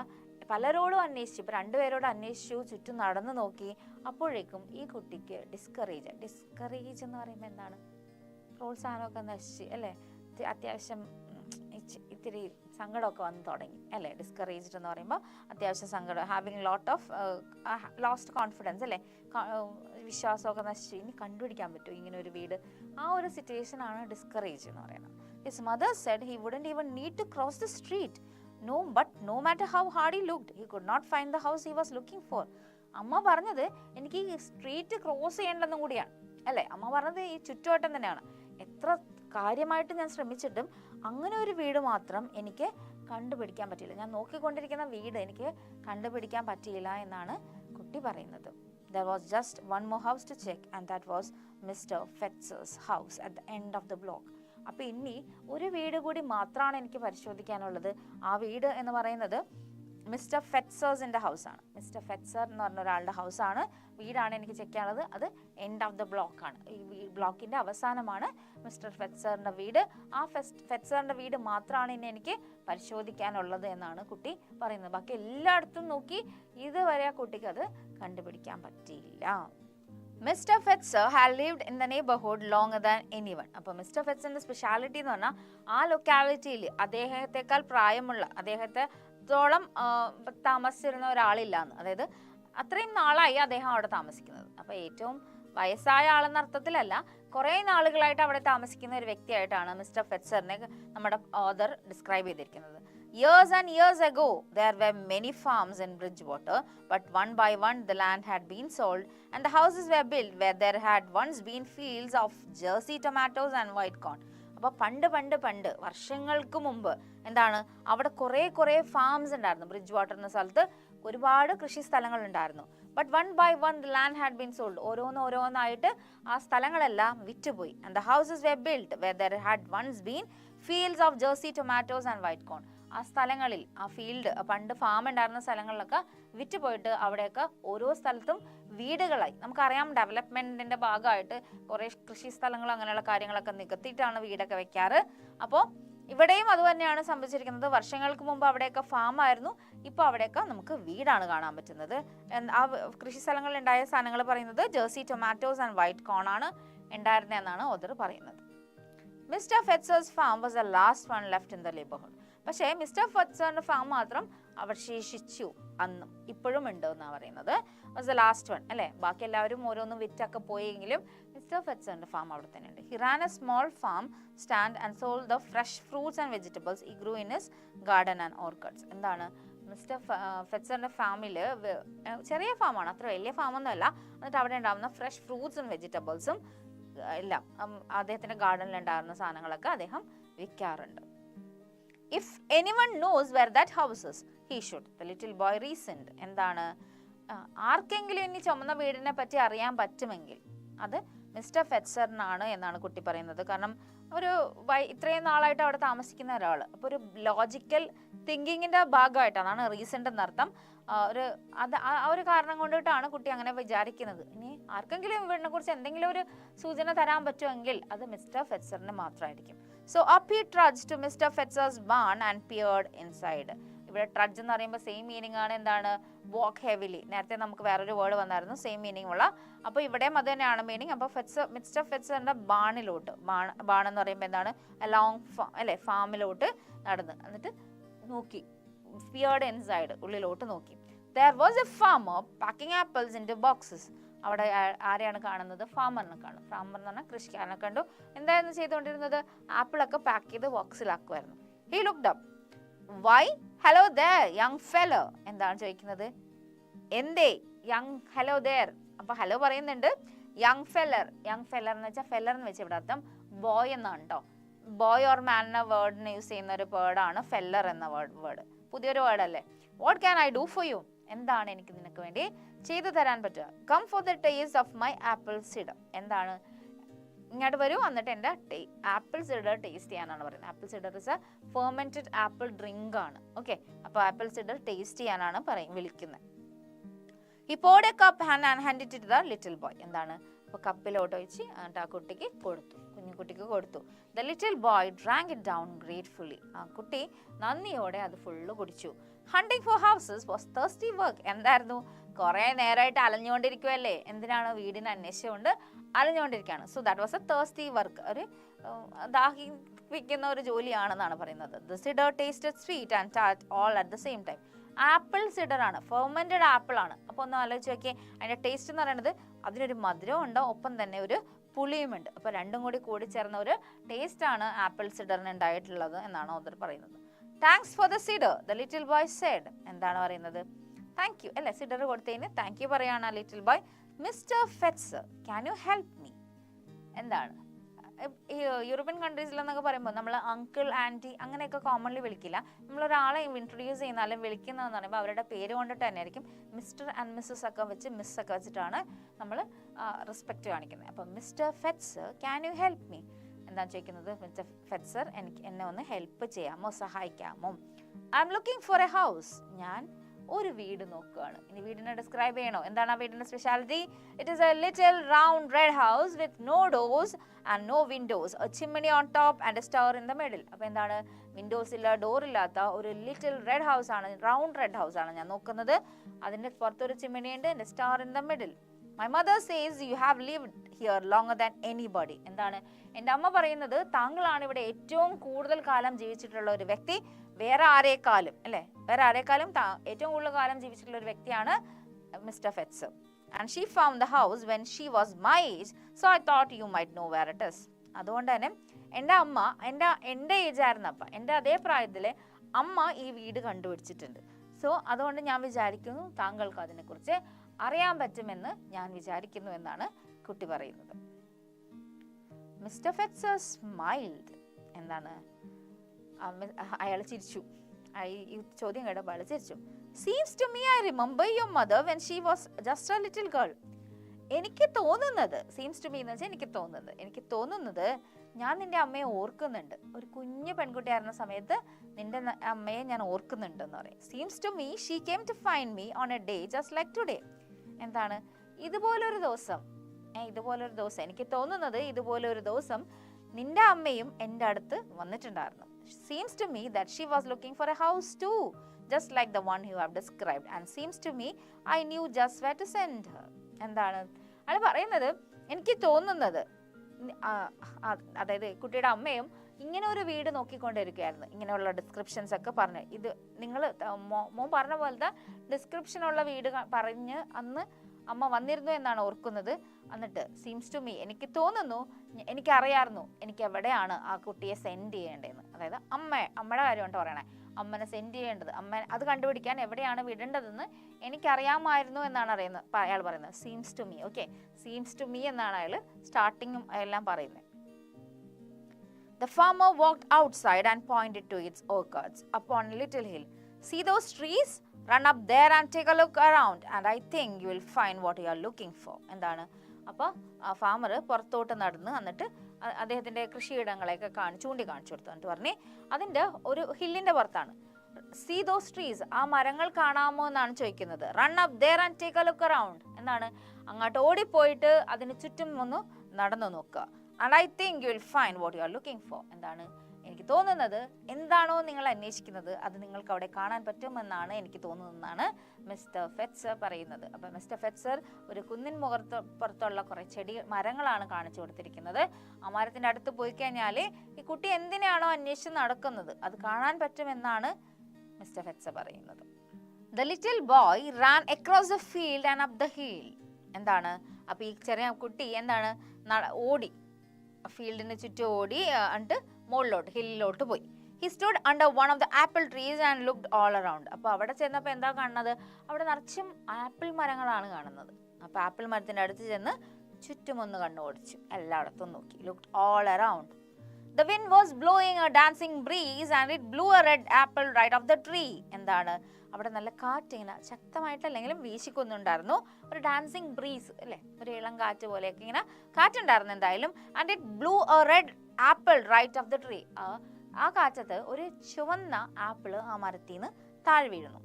പലരോടും അന്വേഷിച്ചു, ഇപ്പോൾ രണ്ടുപേരോട് അന്വേഷിച്ചു, ചുറ്റും നടന്നു നോക്കി, അപ്പോഴേക്കും ഈ കുട്ടിക്ക് ഡിസ്കറേജ് എന്ന് പറയുമ്പോൾ എന്താണ്? പ്രോത്സാഹനമൊക്കെ നശിച്ച് അല്ലേ, അത്യാവശ്യം ഇത്തിരി സങ്കടമൊക്കെ വന്ന് തുടങ്ങി അല്ലേ. ഡിസ്കറേജ്ഡ് എന്ന് പറയുമ്പോൾ അത്യാവശ്യം സങ്കടം, ഹാവിങ് ലോസ്റ്റ് കോൺഫിഡൻസ് അല്ലേ, വിശ്വാസമൊക്കെ നശിച്ച് ഇനി കണ്ടുപിടിക്കാൻ പറ്റുമോ ഇങ്ങനെ ഒരു വീട്, ആ ഒരു സിറ്റുവേഷനാണ് ഡിസ്കറേജ് എന്ന് പറയുന്നത്. His mother said he wouldn't even need to cross the street. But no matter how hard he looked, he could not find the house he was looking for. അമ്മ പറഞ്ഞത് എനിക്ക് ഈ സ്ട്രീറ്റ് ക്രോസ് ചെയ്യേണ്ടെന്നും കൂടിയാണ് അല്ലേ. അമ്മ പറഞ്ഞത് ഈ ചുറ്റുവട്ടം തന്നെയാണ്. എത്ര കാര്യമായിട്ട് ഞാൻ ശ്രമിച്ചിട്ടും അങ്ങനെ ഒരു വീട് മാത്രം എനിക്ക് കണ്ടുപിടിക്കാൻ പറ്റിയില്ല, ഞാൻ നോക്കിക്കൊണ്ടിരിക്കുന്ന വീട് എനിക്ക് കണ്ടുപിടിക്കാൻ പറ്റിയില്ല എന്നാണ് കുട്ടി പറയുന്നത്. there was just one more house to check, and that was Mr. Fetzer's house at the end of the block. അപ്പോൾ ഇനി ഒരു വീട് കൂടി മാത്രമാണ് എനിക്ക് പരിശോധിക്കാനുള്ളത്. ആ വീട് എന്ന് പറയുന്നത് മിസ്റ്റർ ഫെറ്റ്സേഴ്സിൻ്റെ ഹൗസാണ്. മിസ്റ്റർ ഫെറ്റ്സർ എന്ന് പറഞ്ഞ ഒരാളുടെ ഹൗസാണ്, വീടാണ് എനിക്ക് ചെക്ക് ചെയ്യാനുള്ളത്. അത് എൻഡ് ഓഫ് ദ ബ്ലോക്കാണ്. ഈ ബ്ലോക്കിൻ്റെ അവസാനമാണ് മിസ്റ്റർ ഫെറ്റ്സറിൻ്റെ വീട്. ആ ഫെറ്റ്സറിൻ്റെ വീട് മാത്രമാണ് ഇനി എനിക്ക് പരിശോധിക്കാനുള്ളത് എന്നാണ് കുട്ടി പറയുന്നത്. ബാക്കി എല്ലായിടത്തും നോക്കി ഇതുവരെ ആ കുട്ടിക്ക് അത് കണ്ടുപിടിക്കാൻ പറ്റിയില്ല. Mister Fetzer had lived in the neighbourhood longer than anyone. അപ്പോൾ മിസ്റ്റർ ഫെറ്റ്സറിൻ്റെ സ്പെഷ്യാലിറ്റി എന്ന് പറഞ്ഞാൽ ആ ലൊക്കാലിറ്റിയിൽ അദ്ദേഹത്തെക്കാൾ പ്രായമുള്ള, അദ്ദേഹത്തോളം താമസിച്ചിരുന്ന ഒരാളില്ല എന്ന്. അതായത് അത്രയും നാളായി അദ്ദേഹം അവിടെ താമസിക്കുന്നത്. അപ്പോൾ ഏറ്റവും വയസ്സായ ആളെന്ന അർത്ഥത്തിലല്ല, കുറേ നാളുകളായിട്ട് അവിടെ താമസിക്കുന്ന ഒരു വ്യക്തിയായിട്ടാണ് മിസ്റ്റർ ഫെറ്റ്സറിനെ നമ്മുടെ ഓഥർ ഡിസ്ക്രൈബ് ചെയ്തിരിക്കുന്നത്. Years and years ago, there were many farms in Bridgewater, but one by one the land had been sold and the houses were built where there had once been fields of Jersey tomatoes and white corn. അപ്പോൾ പണ്ട് വർഷങ്ങൾക്ക് മുമ്പ് എന്താണ്, അവിടെ കുറേ farms ഉണ്ടായിരുന്നു. Bridge water എന്ന സ്ഥലത്ത് ഒരുപാട് കൃഷി സ്ഥലങ്ങൾ ഉണ്ടായിരുന്നു. But one by one the land had been sold. ഓരോന്നായിട്ട് ആ സ്ഥലങ്ങളെല്ലാം വിറ്റുപോയി. And the houses were built where there had once been fields of Jersey tomatoes and white corn. ആ സ്ഥലങ്ങളിൽ, ആ ഫീൽഡ്, പണ്ട് ഫാം ഉണ്ടായിരുന്ന സ്ഥലങ്ങളിലൊക്കെ വിറ്റുപോയിട്ട് അവിടെയൊക്കെ ഓരോ സ്ഥലത്തും വീടുകളായി. നമുക്കറിയാം, ഡെവലപ്മെൻറ്റിൻ്റെ ഭാഗമായിട്ട് കുറേ കൃഷി സ്ഥലങ്ങൾ അങ്ങനെയുള്ള കാര്യങ്ങളൊക്കെ നികത്തിയിട്ടാണ് വീടൊക്കെ വെക്കാറ്. അപ്പോൾ ഇവിടെയും അത് തന്നെയാണ് സംഭവിച്ചിരിക്കുന്നത്. വർഷങ്ങൾക്ക് മുമ്പ് അവിടെയൊക്കെ ഫാം ആയിരുന്നു, ഇപ്പോൾ അവിടെയൊക്കെ നമുക്ക് വീടാണ് കാണാൻ പറ്റുന്നത്. ആ കൃഷി സ്ഥലങ്ങളിൽ ഉണ്ടായ സാധനങ്ങൾ പറയുന്നത് Jersey tomatoes and white corn ആണ് ഉണ്ടായിരുന്നതെന്നാണ് ഓഥർ പറയുന്നത്. Mister Fetzer's farm was the last one left in the neighbourhood. പക്ഷേ മിസ്റ്റർ ഫെറ്റ്സറിന്റെ ഫാം മാത്രം അവശേഷിച്ചു, അന്നും ഇപ്പോഴും ഉണ്ട് എന്നാണ് പറയുന്നത്. വാസ് ദ ലാസ്റ്റ് വൺ അല്ലേ. ബാക്കി എല്ലാവരും ഓരോന്നും വിറ്റൊക്കെ പോയെങ്കിലും മിസ്റ്റർ ഫെറ്റ്സറിന്റെ ഫാം അവിടെ തന്നെ ഉണ്ട്. He Rann A small farm stand and sold the fresh fruits and vegetables he Gru in his garden and orchids. എന്താണ്, മിസ്റ്റർ ഫെറ്റ്സറിന്റെ ഫാമിൽ ചെറിയ ഫാമാണ്, അത്ര വലിയ ഫാമൊന്നും അല്ല. എന്നിട്ട് അവിടെ ഉണ്ടാകുന്ന ഫ്രഷ് ഫ്രൂട്ട്സും വെജിറ്റബിൾസും എല്ലാം അദ്ദേഹത്തിന്റെ ഗാർഡനിൽ ഉണ്ടാകുന്ന സാധനങ്ങളൊക്കെ അദ്ദേഹം വിൽക്കാറുണ്ട്. If anyone knows where that house is, he should. The little boy reasoned. എന്താണ്, ആർക്കെങ്കിലും ഇനി ചുമന്ന വീടിനെ പറ്റി അറിയാൻ പറ്റുമെങ്കിൽ അത് മിസ്റ്റർ ഫെറ്റ്സറിനാണ് എന്നാണ് കുട്ടി പറയുന്നത്. കാരണം ഒരു ഇത്രയും നാളായിട്ട് അവിടെ താമസിക്കുന്ന ഒരാൾ, അപ്പോൾ ഒരു ലോജിക്കൽ തിങ്കിങ്ങിൻ്റെ ഭാഗമായിട്ടാണ്, അതാണ് റീസൺഡ് എന്നർത്ഥം. ആ ഒരു കാരണം കൊണ്ടിട്ടാണ് കുട്ടി അങ്ങനെ വിചാരിക്കുന്നത്. ഇനി ആർക്കെങ്കിലും വീടിനെ കുറിച്ച് എന്തെങ്കിലും ഒരു സൂചന തരാൻ പറ്റുമെങ്കിൽ അത് മിസ്റ്റർ ഫെറ്റ്സറിന് മാത്രമായിരിക്കും. So up he trudged to Mr. Fetzer's barn and peered inside. ഇവിടെ ട്രഡ്ജ് എന്ന് പറയുമ്പോൾ സെയിം മീനിങ് ആണ്. എന്താണ്, വാക്ക് ഹെവിലി. നേരത്തെ നമുക്ക് വേറൊരു വേർഡ് വന്നായിരുന്നു സെയിം മീനിങ് ഉള്ള. അപ്പോൾ ഇവിടെയും അത് തന്നെയാണ് മീനിങ്. അപ്പോൾ മിസ്റ്റർ ഫെറ്റ്സറിന്റെ ബാണിലോട്ട്, ബാൺ എന്ന് പറയുമ്പോൾ എന്താണ്, അലോങ് അല്ലെ, ഫാമിലോട്ട് നടന്ന് എന്നിട്ട് നോക്കി. പിയർഡ് ഇൻസൈഡ്, ഉള്ളിലോട്ട് നോക്കി. There was a farmer packing apples into boxes. അവിടെ ആരെയാണ് കാണുന്നത്, ഫാമറിനെ കാണും. ഫാമർ എന്ന് പറഞ്ഞാൽ കൃഷിക്കാരനെ കണ്ടു. എന്തായിരുന്നു ചെയ്തുകൊണ്ടിരുന്നത്, ആപ്പിളൊക്കെ പാക്ക് ചെയ്ത് ബോക്സിലാക്കുമായിരുന്നു. He looked up. Why, hello there, young fellow. എന്താണ് ചോദിക്കുന്നത്, എന്തേ, young hello there. അപ്പൊ ഹലോ പറയുന്നുണ്ട്. യങ് ഫെല്ലർ എന്ന് വെച്ചാൽ, ഫെല്ലർ എന്ന് വെച്ചാൽ ഇവിടെ അർത്ഥം ബോയ് എന്നാണ് കേട്ടോ. ബോയ് ഓർ മാൻ എന്ന വേർഡിനെ യൂസ് ചെയ്യുന്ന ഒരു വേർഡാണ് ഫെല്ലർ എന്ന വേർഡ്. പുതിയൊരു വേർഡല്ലേ. What can I do for you. എന്താണ് എനിക്ക് നിനക്ക് വേണ്ടി ചെയ്തു തരാൻ പറ്റുക. Come for the taste of my apple cider. എന്താണ്, ഇങ്ങോട്ട് വരൂ, എന്നിട്ട് എൻ്റെ ആപ്പിൾ സിഡർ ടേസ്റ്റ് ചെയ്യാനാണ് പറയുന്നത്. Apple cider is A fermented apple drink ആണ്. ഓക്കെ, അപ്പോൾ ആപ്പിൾ സിഡർ ടേസ്റ്റ് ചെയ്യാനാണ് വിളിക്കുന്നത്. He poured a cup and handed it to the little boy. എന്താണ്, അപ്പോൾ കപ്പിലോട്ട് ഒഴിച്ച് എന്നിട്ട് ആ കുട്ടിക്ക് കൊടുത്തു, കുഞ്ഞുകുട്ടിക്ക് കൊടുത്തു. The little boy drank it down gratefully. ആ കുട്ടി നന്ദിയോടെ അത് ഫുള്ള് കുടിച്ചു. Hunting for houses was thirsty work. എന്തായിരുന്നു, കുറേ നേരമായിട്ട് അലഞ്ഞുകൊണ്ടിരിക്കുവല്ലേ, എന്തിനാണ്, വീടിന് അന്വേഷിച്ചുകൊണ്ട് അലഞ്ഞുകൊണ്ടിരിക്കുകയാണ്. So that was a thirsty work. ഒരു ദാഹിപ്പിക്കുന്ന ഒരു ജോലിയാണെന്നാണ് പറയുന്നത്. The cider tasted sweet and tart all at the same time. Apple cider ആണ്, ഫെർമെന്റഡ് ആപ്പിൾ ആണ്. അപ്പോൾ ഒന്ന് ആലോചിച്ച് നോക്കിയേ, അതിൻ്റെ ടേസ്റ്റ് എന്ന് പറയുന്നത് അതിനൊരു മധുരവും ഉണ്ട്, ഒപ്പം തന്നെ ഒരു പുളിയുമുണ്ട്. അപ്പോൾ രണ്ടും കൂടി ചേർന്ന ഒരു ടേസ്റ്റ് ആണ് ആപ്പിൾ സിഡറിന് ഉണ്ടായിട്ടുള്ളത് എന്നാണ് ഓഥർ പറയുന്നത്. Thanks for the cider, the little boy said. എന്താണ് പറയുന്നത്, താങ്ക് യു അല്ലേ, സിഡർ കൊടുത്തതിന് താങ്ക് യു പറയാണ് little boy. Mister Fetzer, can you help me. എന്താണ്, ഈ യൂറോപ്യൻ കൺട്രീസിലെന്നൊക്കെ പറയുമ്പോൾ നമ്മൾ അങ്കിൾ ആൻറ്റി അങ്ങനെയൊക്കെ കോമൺലി വിളിക്കില്ല. നമ്മളൊരാളെ ഇൻട്രൊഡ്യൂസ് ചെയ്യുന്ന അല്ലെങ്കിൽ വിളിക്കുന്നതെന്ന് പറയുമ്പോൾ അവരുടെ പേര് കൊണ്ടിട്ട് തന്നെ ആയിരിക്കും. മിസ്റ്റർ ആൻഡ് മിസ്സസ് ഒക്കെ വെച്ച് മിസ് ഒക്കെ വെച്ചിട്ടാണ് നമ്മൾ റെസ്പെക്റ്റ് കാണിക്കുന്നത്. അപ്പം mister Fetzer can you help me, എന്താണ് ചോദിക്കുന്നത്? മിസ്റ്റർ ഫെറ്റ്സർ എന്നെ ഒന്ന് ഹെൽപ്പ് ചെയ്യാമോ, സഹായിക്കാമോ? I M looking for a house, ഞാൻ ഒരു വീട് നോക്കുകയാണ്. ഇനി വീടിനെ ഡിസ്ക്രൈബ് ചെയ്യണോ? എന്താണ് ആ വീടിന്റെ speciality? It is a little round red house with no doors and no windows, a chimney on top and a star in the middle. അപ്പോൾ എന്താണ്? വിൻഡോസ് ഇല്ല, ഡോർ ഇല്ലാത്ത ഒരു ലിറ്റിൽ റെഡ് ഹൗസ് ആണ്, റൗണ്ട് റെഡ് ഹൗസ് ആണ് ഞാൻ നോക്കുന്നത്. അതിന്റെ പുറത്തൊരു ചിമ്മിനി ഉണ്ട്, and star in the middle. My mother says you have lived here longer than anybody. എന്താണ്? എൻ്റെ അമ്മ പറയുന്നത് താങ്കളാണ് ഇവിടെ ഏറ്റവും കൂടുതൽ കാലം ജീവിച്ചിട്ടുള്ള ഒരു വ്യക്തി, വേറെ ആരേക്കാളും, അല്ലേ? വേറെ ആരേക്കാളും ഏറ്റവും കൂടുതൽ കാലം ജീവിച്ചിട്ടുള്ള ഒരു വ്യക്തിയാണ് mister Fetzer. And she found the house when she was my age, so I thought you might know where it is. അതുകൊണ്ട് തന്നെ എൻ്റെ അമ്മ എൻ്റെ ഏജ് ആയിരുന്നപ്പം, എൻ്റെ അതേ പ്രായത്തിലെ അമ്മ ഈ വീട് കണ്ടുപിടിച്ചിട്ടുണ്ട്. സോ അതുകൊണ്ട് ഞാൻ വിചാരിക്കുന്നു താങ്കൾക്ക് അതിനെക്കുറിച്ച് അറിയാൻ പറ്റുമെന്ന് ഞാൻ വിചാരിക്കുന്നു എന്നാണ് കുട്ടി പറയുന്നത്. Mister Fetzer smiled. എന്താണ്? അയാൾ ചിരിച്ചു. ഈ ചോദ്യം കേട്ടപ്പോൾ അയാൾ ചിരിച്ചു. Seems to me I remember your mother when she was just a little girl. എനിക്ക് തോന്നുന്നത്, സീംസ് ടു മീ എന്ന് വെച്ചാൽ എനിക്ക് തോന്നുന്നത് ഞാൻ നിന്റെ അമ്മയെ ഓർക്കുന്നുണ്ട്. ഒരു കുഞ്ഞു പെൺകുട്ടിയായിരുന്ന സമയത്ത് നിന്റെ അമ്മയെ ഞാൻ ഓർക്കുന്നുണ്ട് എന്ന് പറയും. Seems to me she came to find me on a day just like today. എന്താണ്? ഇതുപോലൊരു ദിവസം എനിക്ക് തോന്നുന്നത് ഇതുപോലൊരു ദിവസം നിന്റെ അമ്മയും എൻ്റെ അടുത്ത് വന്നിട്ടുണ്ടായിരുന്നു. Seems to me that she was looking for a house too, just like the one you have described, and seems to me I knew just where to send her. എന്താണ് അയാൾ പറയുന്നത്? എനിക്ക് തോന്നുന്നത്, അതായത് കുട്ടിയുടെ അമ്മയും ഇങ്ങനെ ഒരു വീട് നോക്കിക്കൊണ്ടിരിക്കുകയായിരുന്നു. ഇങ്ങനെയുള്ള ഡിസ്ക്രിപ്ഷൻസ് ഒക്കെ പറഞ്ഞ്, ഇത് നിങ്ങൾ മോൻ പറഞ്ഞ പോലത്തെ ഡിസ്ക്രിപ്ഷനുള്ള വീട് പറഞ്ഞ് അന്ന് അമ്മ വന്നിരുന്നു എന്നാണ് ഓർക്കുന്നത്. എന്നിട്ട് സീംസ് ടു മീ, എനിക്ക് തോന്നുന്നു, എനിക്കറിയായിരുന്നു എനിക്ക് എവിടെയാണ് ആ കുട്ടിയെ സെൻഡ് ചെയ്യേണ്ടതെന്ന്. അതായത് അമ്മയുടെ കാര്യമാണ് പറയണേ. അമ്മനെ സെൻഡ് ചെയ്യേണ്ടത്, അമ്മ അത് കണ്ടുപിടിക്കാൻ എവിടെയാണ് വിടേണ്ടതെന്ന് എനിക്കറിയാമായിരുന്നു എന്നാണ് അയാൾ പറയുന്നത്. Seems to me. Okay, seems to me എന്നാണ് അയാൾ സ്റ്റാർട്ടിങ്ങും എല്ലാം പറയുന്നത്. The farmer walked outside and pointed to its orchards upon a little hill. See those trees? Run up there and take a look around, and I think you will find what you are looking for. എന്താണ്? അപ്പോൾ ആ farmer പുറത്തോട്ട് നടന്ന് എന്നിട്ട് അദ്ദേഹത്തിൻ്റെ കൃഷിയിടങ്ങളെയൊക്കെ ചൂണ്ടിക്കാണിച്ചു കൊടുത്തു. എന്നിട്ട് പറഞ്ഞ് അതിൻ്റെ ഒരു ഹില്ലിൻ്റെ പുറത്താണ്. See those trees? ആ മരങ്ങൾ കാണാമോ എന്നാണ് ചോദിക്കുന്നത്. Run up there and take a look around. എന്താണ്? അങ്ങോട്ട് ഓടിപ്പോയിട്ട് അതിന് ചുറ്റും ഒന്ന് നടന്നു നോക്കുക. And I think you will find what you are looking for. എന്താണ്? എനിക്ക് തോന്നുന്നത് എന്താണോ നിങ്ങൾ അന്വേഷിക്കുന്നത് അത് നിങ്ങൾക്ക് അവിടെ കാണാൻ പറ്റുമെന്നാണ് എനിക്ക് തോന്നുന്നതെന്നാണ് മിസ്റ്റർ ഫെറ്റ്സർ പറയുന്നത്. അപ്പം മിസ്റ്റർ ഫെറ്റ്സർ ഒരു കുന്നിൻ പുറത്തുള്ള കുറേ മരങ്ങളാണ് കാണിച്ചു കൊടുത്തിരിക്കുന്നത്. ആ മരത്തിൻ്റെ അടുത്ത് പോയി കഴിഞ്ഞാൽ ഈ കുട്ടി എന്തിനാണോ അന്വേഷിച്ച് നടക്കുന്നത് അത് കാണാൻ പറ്റുമെന്നാണ് മിസ്റ്റർ ഫെറ്റ്സർ പറയുന്നത്. The little boy ran across the field and up the hill. എന്താണ്? അപ്പോൾ ഈ ചെറിയ കുട്ടി എന്താണ് ഓടി, ഫീൽഡിന് ചുറ്റും ഓടി എന്നിട്ട് മുകളിലോട്ട് ഹില്ലിലോട്ട് പോയി. He stood under one of the apple trees and looked all around. അപ്പോൾ അവിടെ ചെന്നപ്പോൾ എന്താ കാണുന്നത്? അവിടെ നിറച്ചും ആപ്പിൾ മരങ്ങളാണ് കാണുന്നത്. അപ്പോൾ ആപ്പിൾ മരത്തിൻ്റെ അടുത്ത് ചെന്ന് ചുറ്റുമൊന്ന് കണ്ണോടിച്ചു, എല്ലായിടത്തും നോക്കി. Looked all around. The wind was blowing a dancing breeze and it blew a red apple right off the tree. എന്താണ്? അവിടെ നല്ല കാറ്റ് ഇങ്ങനെ ശക്തമായിട്ടല്ലെങ്കിലും വീശിക്കൊന്നുണ്ടായിരുന്നു. ഒരു ഡാൻസിങ് ബ്രീസ് അല്ലേ, ഒരു ഇളം കാറ്റ് പോലെയൊക്കെ ഇങ്ങനെ കാറ്റുണ്ടായിരുന്നു എന്തായാലും. And it blew a red apple right off the tree. ആ കാറ്റത്ത് ഒരു ചുവന്ന ആപ്പിള് ആ മരത്തിൽ നിന്ന് താഴെ വീഴുന്നു.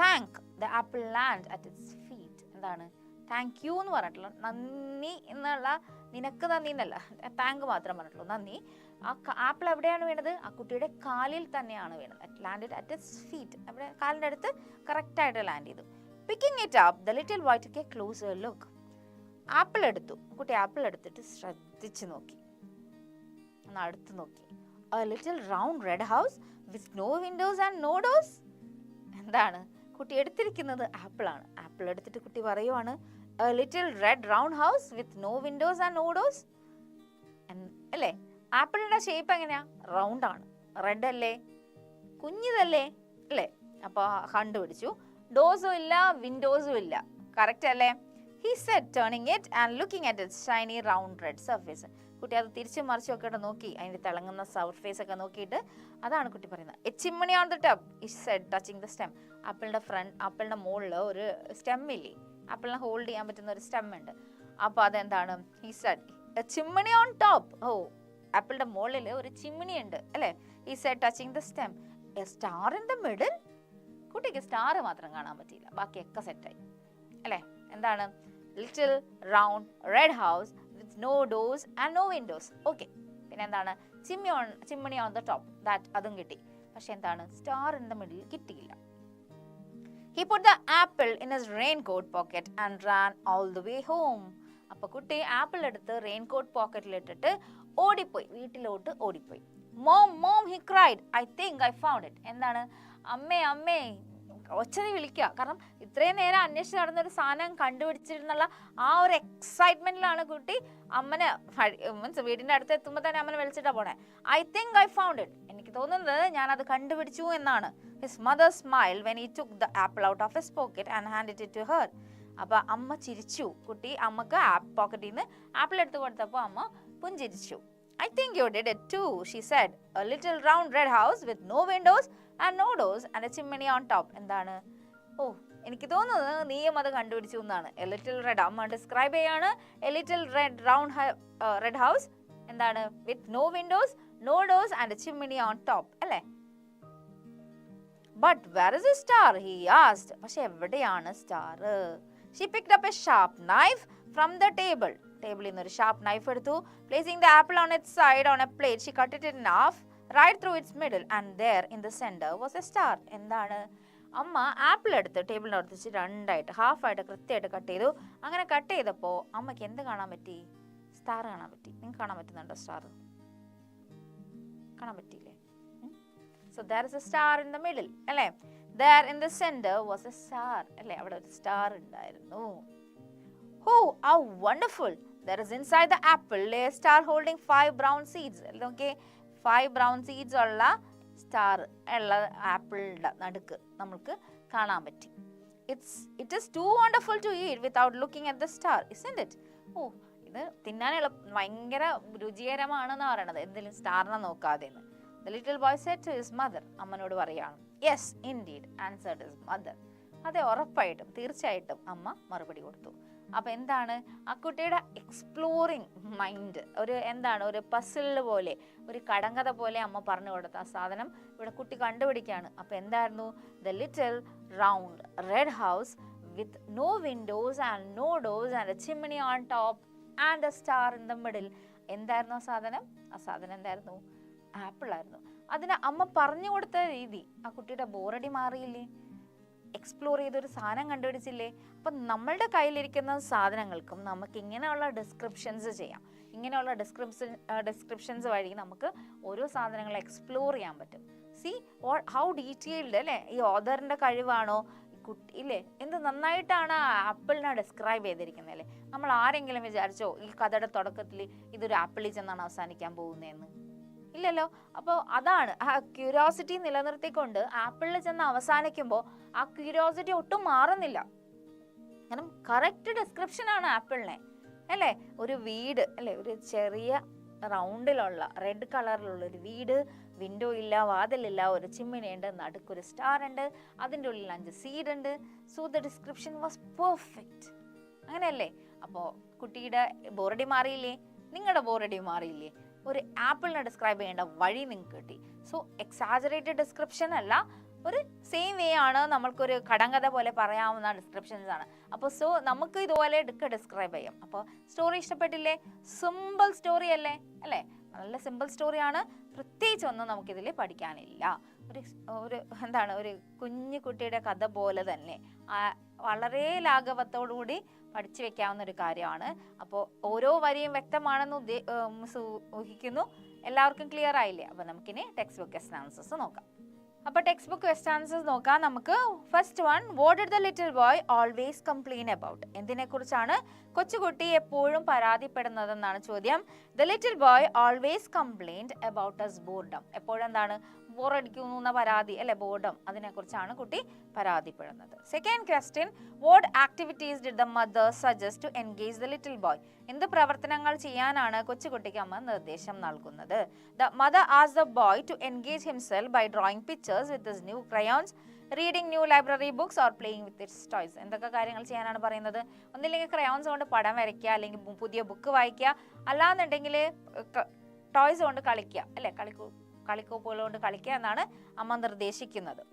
Thank the apple land at its feet. എന്താണ്? താങ്ക് യു എന്ന് പറഞ്ഞിട്ടുള്ളൂ, നന്ദി എന്നുള്ള, നിനക്ക് നന്ദി എന്നല്ല, താങ്ക് മാത്രം പറഞ്ഞിട്ടുള്ളൂ, നന്ദി. ആ ആപ്പിൾ എവിടെയാണ് വീണത്? ആ കുട്ടിയുടെ കാലിൽ തന്നെയാണ് വീണത്. Landed at its feet. അവിടെ കാലിൻ്റെ അടുത്ത് കറക്റ്റായിട്ട് ലാൻഡ് ചെയ്തു. Picking it up the little boy took A closer look. Apple എടുത്തു. കുട്ടി ആപ്പിൾ എടുത്തിട്ട് ശ്രദ്ധിച്ച് നോക്കി, ഒന്ന് അടുത്ത് നോക്കി. A little round red house with no windows and no doors. എന്താണ്? കുട്ടി എടുത്തിരിക്കുന്നത് ആപ്പിളാണ്. ആപ്പിൾ എടുത്തിട്ട് കുട്ടി പറയുവാണ് a little red round house with no windows and no doors. അല്ലേ? ആപ്പിളിന്റെ ഷേപ്പ് എങ്ങനെയാ? റൗണ്ട് ആണ്. റെഡ് അല്ലേ? കുഞ്ഞിതല്ലേ? അല്ലേ? അപ്പോൾ കണ്ടുപിടിച്ചു. ഡോർസും ഇല്ല, വിൻഡോസും ഇല്ല. കറക്റ്റ് അല്ലേ? He said, turning it and looking at its shiny round red surface. കുട്ടി അത് തിരിച്ചും മറിച്ചും ഒക്കെ നോക്കി, അതിൻ്റെ തിളങ്ങുന്ന സർഫേസ് ഒക്കെ നോക്കിയിട്ട് അതാണ് കുട്ടി പറയുന്നത്. A chimney on the top is said touching the stem. ആപ്പിളിൻ്റെ മുകളിൽ ഒരു സ്റ്റെം ഇല്ലേ, ആപ്പിളിനെ ഹോൾഡ് ചെയ്യാൻ പറ്റുന്ന ഒരു സ്റ്റെം ഉണ്ട്. അപ്പോൾ അതെന്താണ്? He said a chimney on top. Oh, ആപ്പിളിൻ്റെ മുകളിൽ ഒരു ചിമ്മിണി ഉണ്ട് അല്ലേ. He said touching the stem. A star in the middle. കുട്ടിക്ക് സ്റ്റാർ മാത്രം കാണാൻ പറ്റിയില്ല, ബാക്കിയൊക്കെ സെറ്റായി അല്ലേ. എന്താണ്? Little round red house with no doors and no windows. Okay, പിന്നെ എന്താണ്? Chimney on the top, that അതും കിട്ടി. പക്ഷെ എന്താണ്? സ്റ്റാർ ഇൻ ദ മിഡിൽ കിട്ടിയില്ല. He put the apple in his raincoat pocket and ran all the way home. അപ്പൊ കുട്ടി apple എടുത്ത് റെയിൻകോട്ട് പോക്കറ്റിൽ ഇട്ടിട്ട് ഓടിപ്പോയി, വീട്ടിലോട്ട് ഓടിപ്പോയി. Mom mom he cried, I think I found it. എന്താണ്? അമ്മേ അമ്മേ, ഒച്ചതി വിളിക്കുക. കാരണം ഇത്രയും നേരം അന്വേഷിച്ച് നടന്നൊരു സാധനം കണ്ടുപിടിച്ചിരുന്നുള്ള ആ ഒരു എക്സൈറ്റ്മെന്റിലാണ് കുട്ടി അമ്മനെ മീൻസ് വീടിന്റെ അടുത്ത് എത്തുമ്പോൾ തന്നെ അമ്മനെ വിളിച്ചിട്ടാ പോണേ. I think I found it, എനിക്ക് തോന്നുന്നത് ഞാൻ അത് കണ്ടുപിടിച്ചു എന്നാണ്. His mother smiled when he took the apple out of his pocket and handed it to her. അപ്പൊ അമ്മ ചിരിച്ചു. കുട്ടി അമ്മക്ക് പോക്കറ്റിൽ നിന്ന് ആപ്പിൾ എടുത്ത് കൊടുത്തപ്പോൾ അമ്മ പുഞ്ചിരിച്ചു. I think you did it too, she said. A little round red house with no windows and no doors and a chimney on top. എന്താണ്? ഓ, എനിക്ക് തോന്നുന്നത് നീയും അത് കണ്ടുപിടിച്ചു എന്നാണ്. A little red, അമ്മ ഡിസ്ക്രൈബ് ചെയ്യാണ്. A little red house എന്താണ്? With no windows, no doors and a chimney on top. അല്ലേ? But where is the star? He asked. പക്ഷെ എവിടെയാണ് star? She picked up a sharp knife from the table. ടേബിളിൽ നിന്ന് ഒരു sharp knife എടുത്തു. Placing the apple on its side on a plate she cut it in half right through its middle and there in the center was a star. എന്താണ്? അമ്മ apple എടുത്ത് ടേബിളിൻ്റെ അടുത്ത് വെച്ച് രണ്ടായിട്ട് ഹാഫായിട്ട് കൃത്യമായിട്ട് കട്ട് ചെയ്തു. അങ്ങനെ കട്ട് ചെയ്തപ്പോൾ അമ്മയ്ക്ക് എന്ത് കാണാൻ പറ്റി? സ്റ്റാർ കാണാൻ പറ്റി. നിങ്ങൾക്ക് കാണാൻ പറ്റുന്നുണ്ടോ സ്റ്റാർ? കാണാൻ പറ്റിയില്ലേ? So there is a star in the middle അല്ലേ. There in the center was a star അല്ലേ. അവിടെ ഒരു സ്റ്റാർ ഉണ്ടായിരുന്നു. Oh, how wonderful! There is inside the apple a star holding 5 brown seeds. Okay, 5 brown seeds ഉള്ള star ഉള്ള ആപ്പിളിന്റെ നടുക്ക് നമുക്ക് കാണാൻ പറ്റി. It is too wonderful to eat without looking at the star, isn't it? ഓ, ഇത് തിന്നാനുള്ള ഭയങ്കര രുചികരമാണെന്ന് പറയണത് എന്തെങ്കിലും സ്റ്റാറിനെ നോക്കാതെ. The little boy said to his mother. അമ്മനോട് പറയാണ്. Yes, indeed, answered his mother. അതെ, ഉറപ്പായിട്ടും തീർച്ചയായിട്ടും അമ്മ മറുപടി കൊടുത്തു. അപ്പൊ എന്താണ്? ആ കുട്ടിയുടെ എക്സ്പ്ലോറിങ് മൈൻഡ് ഒരു എന്താണ് ഒരു പസില് പോലെ ഒരു കടങ്കഥ പോലെ അമ്മ പറഞ്ഞു കൊടുത്ത ആ സാധനം ഇവിടെ കുട്ടി കണ്ടുപിടിക്കുകയാണ്. അപ്പൊ എന്തായിരുന്നു? The little round red house with no windows and no doors and a chimney on top and a star in the middle. എന്തായിരുന്നു ആ സാധനം? ആ സാധനം എന്തായിരുന്നു? ആപ്പിൾ ആയിരുന്നു. അതിന് അമ്മ പറഞ്ഞു കൊടുത്ത രീതി ആ കുട്ടിയുടെ ബോറടി മാറിയില്ലേ? എക്സ്പ്ലോർ ചെയ്തൊരു സാധനം കണ്ടുപിടിച്ചില്ലേ? അപ്പം നമ്മളുടെ കയ്യിലിരിക്കുന്ന സാധനങ്ങൾക്കും നമുക്ക് ഇങ്ങനെയുള്ള ഡിസ്ക്രിപ്ഷൻസ് ചെയ്യാം. ഇങ്ങനെയുള്ള ഡിസ്ക്രിപ്ഷൻസ് വഴി നമുക്ക് ഓരോ സാധനങ്ങൾ എക്സ്പ്ലോർ ചെയ്യാൻ പറ്റും. സി ഹൗ ഡീറ്റെയിൽഡ് അല്ലേ? ഈ ഓഥറിൻ്റെ കഴിവാണോ? കുട്ടി ഇല്ലേ എന്ത് നന്നായിട്ടാണ് ആപ്പിളിനെ ഡിസ്ക്രൈബ് ചെയ്തിരിക്കുന്നത് അല്ലേ? നമ്മൾ ആരെങ്കിലും വിചാരിച്ചോ ഈ കഥയുടെ തുടക്കത്തിൽ ഇതൊരു ആപ്പിളിൽ ചെന്നാണ് അവസാനിക്കാൻ പോകുന്നതെന്ന്? ഇല്ലല്ലോ. അപ്പോൾ അതാണ് ആ ക്യൂരിയോസിറ്റി നിലനിർത്തിക്കൊണ്ട് ആപ്പിളിൽ ചെന്ന് അവസാനിക്കുമ്പോൾ ആ ക്യൂരിയോസിറ്റി ഒട്ടും മാറുന്നില്ല. കാരണം കറക്റ്റ് ഡിസ്ക്രിപ്ഷനാണ് ആപ്പിളിനെ അല്ലേ. ഒരു വീട് അല്ലേ, ഒരു ചെറിയ റൗണ്ടിലുള്ള റെഡ് കളറിലുള്ള ഒരു വീട്, വിൻഡോ ഇല്ല, വാതിലില്ല, ഒരു ചിമ്മിനി ഉണ്ട്, നടുക്കൊരു സ്റ്റാർ ഉണ്ട്, അതിൻ്റെ ഉള്ളിൽ 5 സീഡ് ഉണ്ട്. So the description was perfect. അങ്ങനെയല്ലേ? അപ്പോൾ കുട്ടിയുടെ ബോറടി മാറിയില്ലേ? നിങ്ങളുടെ ബോറടി മാറിയില്ലേ? ഒരു ആപ്പിളിനെ ഡിസ്ക്രൈബ് ചെയ്യേണ്ട വഴി നിങ്ങൾക്ക് കിട്ടി. സോ എക്സാജറേറ്റഡ് ഡിസ്ക്രിപ്ഷൻ അല്ല, ഒരു സെയിം വേ ആണ് നമ്മൾക്കൊരു കടങ്കഥ പോലെ പറയാവുന്ന ഡിസ്ക്രിപ്ഷൻസ് ആണ്. അപ്പോൾ സോ നമുക്ക് ഇതുപോലെ ഡിസ്ക്രൈബ് ചെയ്യാം. അപ്പോൾ സ്റ്റോറി ഇഷ്ടപ്പെട്ടില്ലേ? സിമ്പിൾ സ്റ്റോറി അല്ലേ? നല്ല സിമ്പിൾ സ്റ്റോറിയാണ്. പ്രത്യേകിച്ചൊന്നും നമുക്കിതിൽ പഠിക്കാനില്ല. ഒരു എന്താണ് ഒരു കുഞ്ഞു കുട്ടിയുടെ കഥ പോലെ തന്നെ വളരെ ലാഘവത്തോടുകൂടി പഠിച്ചു വെക്കാവുന്ന ഒരു കാര്യമാണ്. അപ്പോൾ ഓരോ വരിയും വ്യക്തമാണെന്ന് ഊഹിക്കുന്നു. എല്ലാവർക്കും ക്ലിയർ ആയില്ലേ? അപ്പോൾ നമുക്കിനി ടെക്സ്റ്റ് ബുക്ക് ക്വസ്റ്റ്യൻ ആൻസേഴ്സ് നോക്കാം. അപ്പോൾ ടെക്സ്റ്റ് ബുക്ക് ക്വസ്റ്റ്യൻ ആൻസേഴ്സ് നോക്കാം നമുക്ക്. First one, what did the little boy always complain about? എന്തിനെ കുറിച്ചാണ് കൊച്ചുകുട്ടി എപ്പോഴും പരാതിപ്പെടുന്നതെന്നാണ് ചോദ്യം. The little boy always complained about his boredom. എപ്പോഴെന്താണ് ബോറടിക്കുന്നു എന്ന പരാതി അല്ലെ, ബോർഡം, അതിനെക്കുറിച്ചാണ് കുട്ടി പരാതിപ്പെടുന്നത്. Second question, what activities did the mother suggest to engage the little boy? എന്ത് പ്രവർത്തനങ്ങൾ ചെയ്യാനാണ് കൊച്ചുകുട്ടിക്ക് അമ്മ നിർദ്ദേശം നൽകുന്നത്? The mother asked the boy to engage himself by drawing pictures with his new crayons, reading new library books or playing with its toys. എന്തൊക്കെ കാര്യങ്ങൾ ചെയ്യാനാണ് പറയുന്നത്? ഒന്നില്ലെങ്കിൽ ക്രയോൺസ് കൊണ്ട് പടം വരയ്ക്കുക, അല്ലെങ്കിൽ പുതിയ ബുക്ക് വായിക്കുക, അല്ലാന്നുണ്ടെങ്കിൽ ടോയ്സ് കൊണ്ട് കളിക്കുക അല്ലെ, കളിക്കോപ്പുകൾ കൊണ്ട് കളിക്കുക എന്നാണ് അമ്മ നിർദ്ദേശിക്കുന്നത്.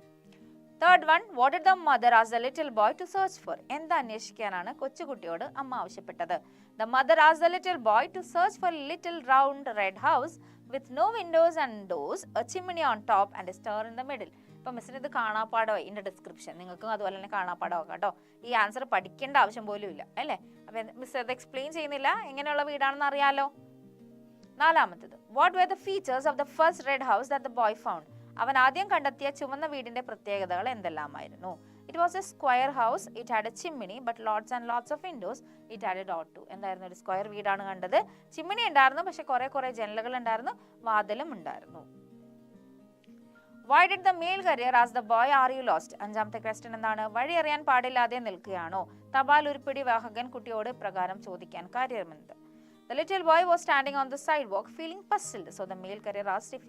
Third one, what did the mother ask the little boy to search for? എന്ത് അന്വേഷിക്കാനാണ് കൊച്ചുകുട്ടിയോട് അമ്മ ആവശ്യപ്പെട്ടത്? The mother ask the little boy to search for little round red house with no windows and doors, a chimney on top and a star in the middle. ഇപ്പൊ മിസ്സിന് ഇത് കാണാപ്പാടമായി, ഇതിന്റെ description നിങ്ങൾക്കും അതുപോലെ തന്നെ കാണാപ്പാടമാക്കാം കേട്ടോ. ഈ ആൻസർ പഠിക്കേണ്ട ആവശ്യം പോലും ഇല്ല അല്ലേ. അപ്പൊ മിസ് അത് എക്സ്പ്ലെയിൻ ചെയ്യുന്നില്ല, എങ്ങനെയുള്ള വീടാണെന്ന് അറിയാലോ. നാലാമത്തത്, what were the features of the first red house that the boy found? അവൻ ആദ്യം കണ്ടെത്തിയ ചുവന്ന വീടിന്റെ പ്രത്യേകതകൾ എന്തെല്ലാമായിരുന്നു? It was a square house, it had a chimney but lots and lots of windows, it had a door too. എന്തായിരുന്നു? ഒരു square വീടാണ് കണ്ടത്, ചിമ്മിനി ഉണ്ടായിരുന്നു, പക്ഷെ കുറെ ജനലുകൾ ഉണ്ടായിരുന്നു, വാതിലും ഉണ്ടായിരുന്നു. Why did the male carrier ask the boy, are you lost? അഞ്ചാമത്തെ ക്വസ്റ്റ്യൻ എന്താണ്? വഴി അറിയാൻ പാടില്ലാതെ നിൽക്കുകയാണോ? തപാൽ ഉരുപ്പിടി വാഹകൻ കുട്ടിയോട് പ്രകാരം ചോദിക്കാൻ കാര്യമെന്ത്? The little boy was standing on the sidewalk feeling puzzled, so the male carrier asked if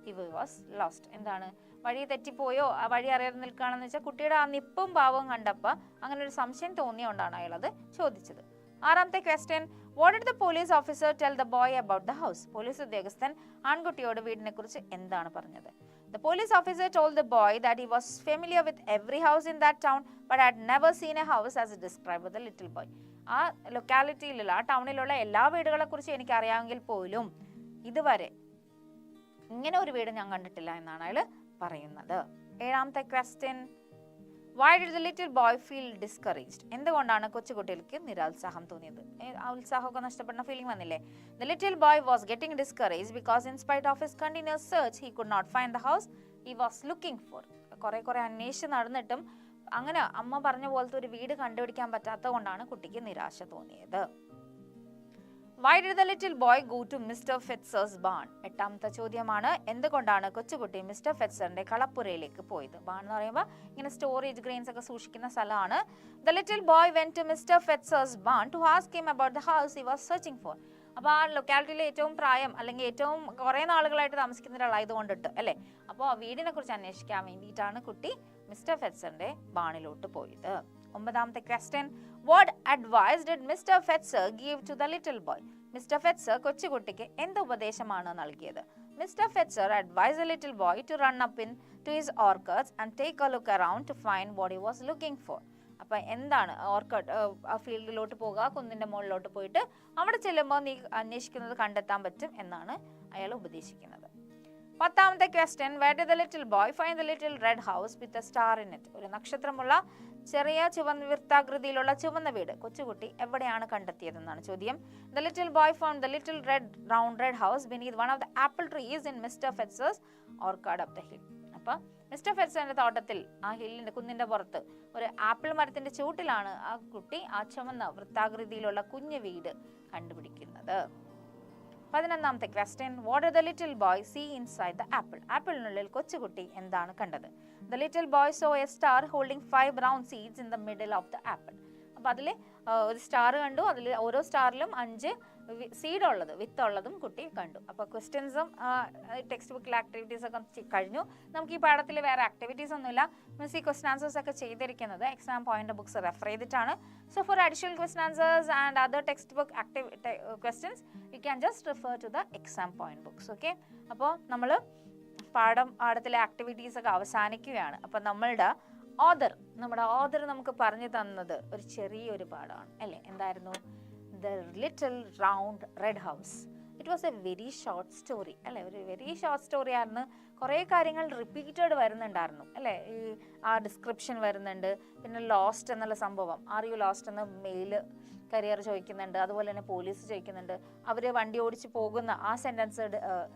he was lost. എന്താണ്? വഴി തെറ്റിപ്പോയോ, ആ വഴി അറിയാതെ നിൽക്കുകയാണെന്ന് വെച്ചാൽ കുട്ടിയുടെ ആ നിപ്പും ഭാവവും കണ്ടപ്പോൾ അങ്ങനെ ഒരു സംശയം തോന്നിയോണ്ടാണ് അയാൾ അത് ചോദിച്ചത്. ആറാമത്തെ question, what did the police officer tell the boy about the house? Police ഉദ്യോഗസ്ഥൻ ആൺകുട്ടിയോട് വീടിനെ കുറിച്ച് എന്താണ് പറഞ്ഞത്? The police officer told the boy that he was familiar with every house in that town but had never seen a house as described by the little boy. ആ ലൊക്കാലിറ്റിയിലുള്ള, ആ ടൗണിലുള്ള എല്ലാ വീടുകളെ കുറിച്ച് എനിക്ക് അറിയാമെങ്കിൽ പോലും ഇതുവരെ ഇങ്ങനെ ഒരു വീട് ഞാൻ കണ്ടിട്ടില്ല എന്നാണ് അയാൾ പറയുന്നത്. ഏഴാമത്തെ question, why did the little boy feel discouraged? എന്തുകൊണ്ടാണ് കൊച്ചുകുട്ടികൾക്ക് നിരുത്സാഹം തോന്നിയത്? ആ ഉത്സാഹമൊക്കെ നഷ്ടപ്പെടുന്ന ഫീലിംഗ് വന്നില്ലേ? The little boy was getting discouraged because in spite of his continuous search he could not find the house he was looking for. കുറെ അന്വേഷിച്ച് നടന്നിട്ടും അങ്ങനെ അമ്മ പറഞ്ഞ പോലത്തെ ഒരു വീട് കണ്ടുപിടിക്കാൻ പറ്റാത്തത് കൊണ്ടാണ് കുട്ടിക്ക് നിരാശ തോന്നിയത്. Why did the little boy go to Mr. Fetzer's barn? എട്ടാമത്തെ ചോദ്യമാണ്, എന്തുകൊണ്ടാണ് കൊച്ചുകുട്ടി മിസ്റ്റർ ഫെറ്റ്സറിന്റെ കളപ്പുരയിലേക്ക് പോയത്? ബാൺ എന്ന് പറയുമ്പോൾ ഇങ്ങനെ സ്റ്റോറേജ് ഗ്രെയിൻസ് ഒക്കെ സൂക്ഷിക്കുന്ന സ്ഥലമാണ്. The little boy went to Mr. Fetzer's barn to ask him about the house he was searching for. അപ്പോൾ ആ ലൊക്കാലിറ്റിയിലെ ഏറ്റവും പ്രായം അല്ലെങ്കിൽ ഏറ്റവും കുറേ നാളുകളായിട്ട് താമസിക്കുന്ന ഒരാളായത് കൊണ്ടിട്ട് അല്ലേ, അപ്പോൾ വീടിനെ കുറിച്ച് അന്വേഷിക്കാൻ വേണ്ടിയിട്ടാണ് കുട്ടി മിസ്റ്റർ ഫെറ്റ്സറിന്റെ ബാണിലോട്ട് പോയത്. ഒമ്പതാമത്തെ question, what advice did mister Fetzer give to the little boy? Mister Fetzer കൊച്ചുകുട്ടിക്ക് എന്ത് ഉപദേശമാണ് നൽകിയത്? Mister Fetzer advise the little boy to run up into his orchards and take a look around to find what he was looking for. അപ്പം എന്താണ്? Orchid ആ ഫീൽഡിലോട്ട് പോകുക, കുന്നിൻ്റെ മുകളിലോട്ട് പോയിട്ട് അവിടെ ചെല്ലുമ്പോൾ നീ അന്വേഷിക്കുന്നത് കണ്ടെത്താൻ പറ്റും എന്നാണ് അയാൾ ഉപദേശിക്കുന്നത്. പത്താമത്തെ question, where did the little boy find the little red house with a star in it? ഒരു നക്ഷത്രമുള്ള ചെറിയ വൃത്താകൃതിയിലുള്ള ചുവന്ന വീട് കൊച്ചുകുട്ടി എവിടെയാണ് കണ്ടെത്തിയതെന്നാണ് ചോദ്യം. The little boy found the little round red house beneath one of the apple trees in mister Fetzer's orchard up the hill. അപ്പം മിസ്റ്റർ ഫെറ്റ്സറിന്റെ തോട്ടത്തിൽ ആ ഹില്ലിന്റെ കുന്നിന്റെ പുറത്ത് ഒരു ആപ്പിൾ മരത്തിന്റെ ചൂട്ടിലാണ് ആ കുട്ടി ആ ചുവന്ന വൃത്താകൃതിയിലുള്ള കുഞ്ഞു വീട് കണ്ടുപിടിക്കുന്നത്. 11ാമത്തെ question, what did the little boy see inside the apple? ആപ്പിളിനുള്ളിൽ കൊച്ചുകുട്ടി എന്താണ് കണ്ടത്? The little boy saw a star holding 5 brown seeds in the middle of the apple. അപ്പോൾ അതിൽ ഒരു സ്റ്റാർ കണ്ടു, അതിൽ ഓരോ സ്റ്റാറിലും 5 സീഡ് ഉള്ളത്, വിത്ത് ഉള്ളതും കുട്ടി കണ്ടു. അപ്പോൾ ക്വസ്റ്റ്യൻസും ടെക്സ്റ്റ് ബുക്കിലെ ആക്ടിവിറ്റീസ് ഒക്കെ കഴിഞ്ഞു. നമുക്ക് ഈ പാഠത്തിൽ വേറെ ആക്ടിവിറ്റീസ് ഒന്നുമില്ല. മിസ് ഈ ക്വസ്റ്റൻ ആൻസേഴ്സ് ഒക്കെ ചെയ്തിരിക്കുന്നത് എക്സാം പോയിന്റ് ബുക്സ് റെഫർ ചെയ്തിട്ടാണ്. So for additional question answers and other text book questions you can just refer to the exam point books. Okay, അപ്പോൾ നമ്മൾ പാഠത്തിലെ ആക്ടിവിറ്റീസ് ഒക്കെ അവസാനിക്കുകയാണ്. അപ്പോൾ നമ്മുടെ ഓദർ നമുക്ക് പറഞ്ഞു തന്നത് ഒരു ചെറിയൊരു പാഠമാണ് അല്ലേ? എന്തായിരുന്നു? The little round red house. It was a very short story അല്ലേ? ഒരു വെരി ഷോർട്ട് സ്റ്റോറി ആയിരുന്നു. കുറേ കാര്യങ്ങൾ റിപ്പീറ്റഡ് വരുന്നുണ്ടായിരുന്നു അല്ലേ? ഈ ആ ഡിസ്ക്രിപ്ഷൻ വരുന്നുണ്ട്, പിന്നെ ലോസ്റ്റ് എന്നുള്ള സംഭവം, ആർ യു ലോസ്റ്റ് എന്ന് മെയിൽ കരിയർ ചോദിക്കുന്നുണ്ട്, അതുപോലെ തന്നെ പോലീസ് ചോദിക്കുന്നുണ്ട്, അവർ വണ്ടി ഓടിച്ച് പോകുന്ന ആ സെൻറ്റൻസ്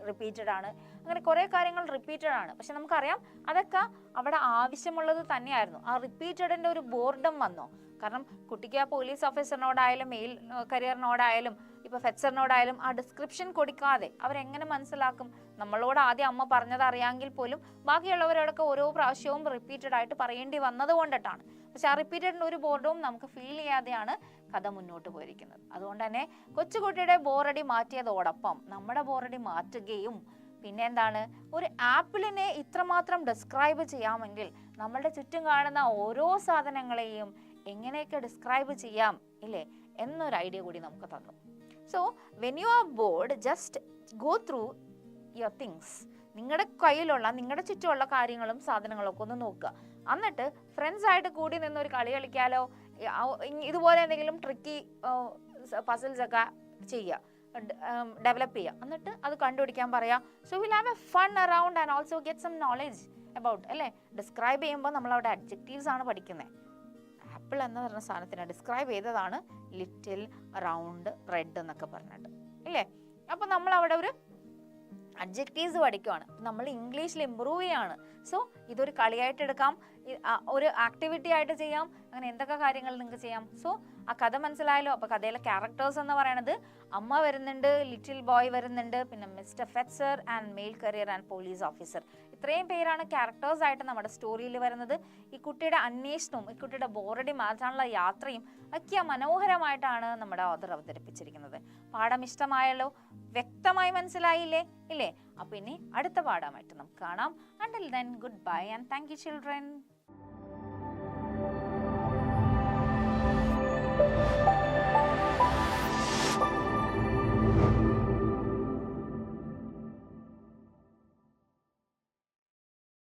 റിപ്പീറ്റഡ് ആണ്. അങ്ങനെ കുറേ കാര്യങ്ങൾ റിപ്പീറ്റഡ് ആണ്. പക്ഷെ നമുക്കറിയാം അതൊക്കെ അവിടെ ആവശ്യമുള്ളത് തന്നെയായിരുന്നു. ആ റിപ്പീറ്റഡിൻ്റെ ഒരു ബോർഡം വന്നോ? കാരണം കുട്ടിക്ക് ആ പോലീസ് ഓഫീസറിനോടായാലും മെയിൽ കരിയറിനോടായാലും ഇപ്പോൾ ഫെറ്റ്സറിനോടായാലും ആ ഡിസ്ക്രിപ്ഷൻ കൊടുക്കാതെ അവരെങ്ങനെ മനസ്സിലാക്കും? നമ്മളോട് ആദ്യം അമ്മ പറഞ്ഞത് അറിയാമെങ്കിൽ പോലും ബാക്കിയുള്ളവരോടൊക്കെ ഓരോ പ്രാവശ്യവും റിപ്പീറ്റഡ് ആയിട്ട് പറയേണ്ടി വന്നത് കൊണ്ടിട്ടാണ്. പക്ഷെ ആ റിപ്പീറ്റഡ് ഒരു ബോർഡും നമുക്ക് ഫീൽ ചെയ്യാതെയാണ് കഥ മുന്നോട്ട് പോയിരിക്കുന്നത്. അതുകൊണ്ട് തന്നെ കൊച്ചുകുട്ടിയുടെ ബോറടി മാറ്റിയതോടൊപ്പം നമ്മുടെ ബോറടി മാറ്റുകയും പിന്നെ എന്താണ്, ഒരു ആപ്പിളിനെ ഇത്രമാത്രം ഡിസ്ക്രൈബ് ചെയ്യാമെങ്കിൽ നമ്മളുടെ ചുറ്റും കാണുന്ന ഓരോ സാധനങ്ങളെയും എങ്ങനെയൊക്കെ ഡിസ്ക്രൈബ് ചെയ്യാം ഇല്ലേ എന്നൊരു ഐഡിയ കൂടി നമുക്ക് തന്നു. So when you are bored, just go through your things. നിങ്ങളുടെ കയ്യിലുള്ള നിങ്ങളുടെ ചുറ്റുമുള്ള കാര്യങ്ങളും സാധനങ്ങളും ഒക്കെ ഒന്ന് നോക്കുക. എന്നിട്ട് ഫ്രണ്ട്സ് ആയിട്ട് കൂടി നിന്നൊരു കളി കളിക്കാലോ, ഇതുപോലെ എന്തെങ്കിലും ട്രിക്കി പസിൽസ് ഒക്കെ ചെയ്യുക, ഡെവലപ്പ് ചെയ്യുക, എന്നിട്ട് അത് കണ്ടുപിടിക്കാൻ പറയാം. So will have a fun around and also get some knowledge about അല്ലേ. ഡിസ്ക്രൈബ് ചെയ്യുമ്പോൾ നമ്മൾ അവിടെ അഡ്ജക്റ്റീവ്സ് ആണ് പഠിക്കുന്നത്. ആപ്പിൾ എന്ന് പറഞ്ഞ സാധനത്തിന് ഡിസ്ക്രൈബ് ചെയ്തതാണ് ലിറ്റിൽ, റൗണ്ട്, റെഡ് എന്നൊക്കെ പറഞ്ഞിട്ട് ഇല്ലേ. അപ്പം നമ്മൾ അവിടെ ഒരു അഡ്ജക്റ്റീവ്സ് പഠിക്കുവാണ്, നമ്മൾ ഇംഗ്ലീഷിൽ ഇമ്പ്രൂവ് ചെയ്യാണ്. സോ ഇതൊരു കളിയായിട്ട് എടുക്കാം, ഒരു ആക്ടിവിറ്റി ആയിട്ട് ചെയ്യാം, അങ്ങനെ എന്തൊക്കെ കാര്യങ്ങൾ നിങ്ങൾക്ക് ചെയ്യാം. സോ ആ കഥ മനസ്സിലായല്ലോ. അപ്പോൾ കഥയിലെ ക്യാരക്ടേഴ്സ് എന്ന് പറയുന്നത് അമ്മ വരുന്നുണ്ട്, ലിറ്റിൽ ബോയ് വരുന്നുണ്ട്, പിന്നെ mister Fetzer and mail carrier and police officer. ഇത്രയും പേരാണ് ക്യാരക്ടേഴ്സ് ആയിട്ട് നമ്മുടെ സ്റ്റോറിയിൽ വരുന്നത്. ഈ കുട്ടിയുടെ അന്വേഷണവും ഈ കുട്ടിയുടെ ബോറടി മാറ്റാനുള്ള യാത്രയും ഒക്കെ മനോഹരമായിട്ടാണ് നമ്മുടെ ഓഥർ അവതരിപ്പിച്ചിരിക്കുന്നത്. പാഠം ഇഷ്ടമായല്ലോ, വ്യക്തമായി മനസ്സിലായില്ലേ ഇല്ലേ? അപ്പോൾ ഇനി അടുത്ത പാഠമായിട്ട് നമുക്ക് കാണാം. Until then, goodbye and thank you children.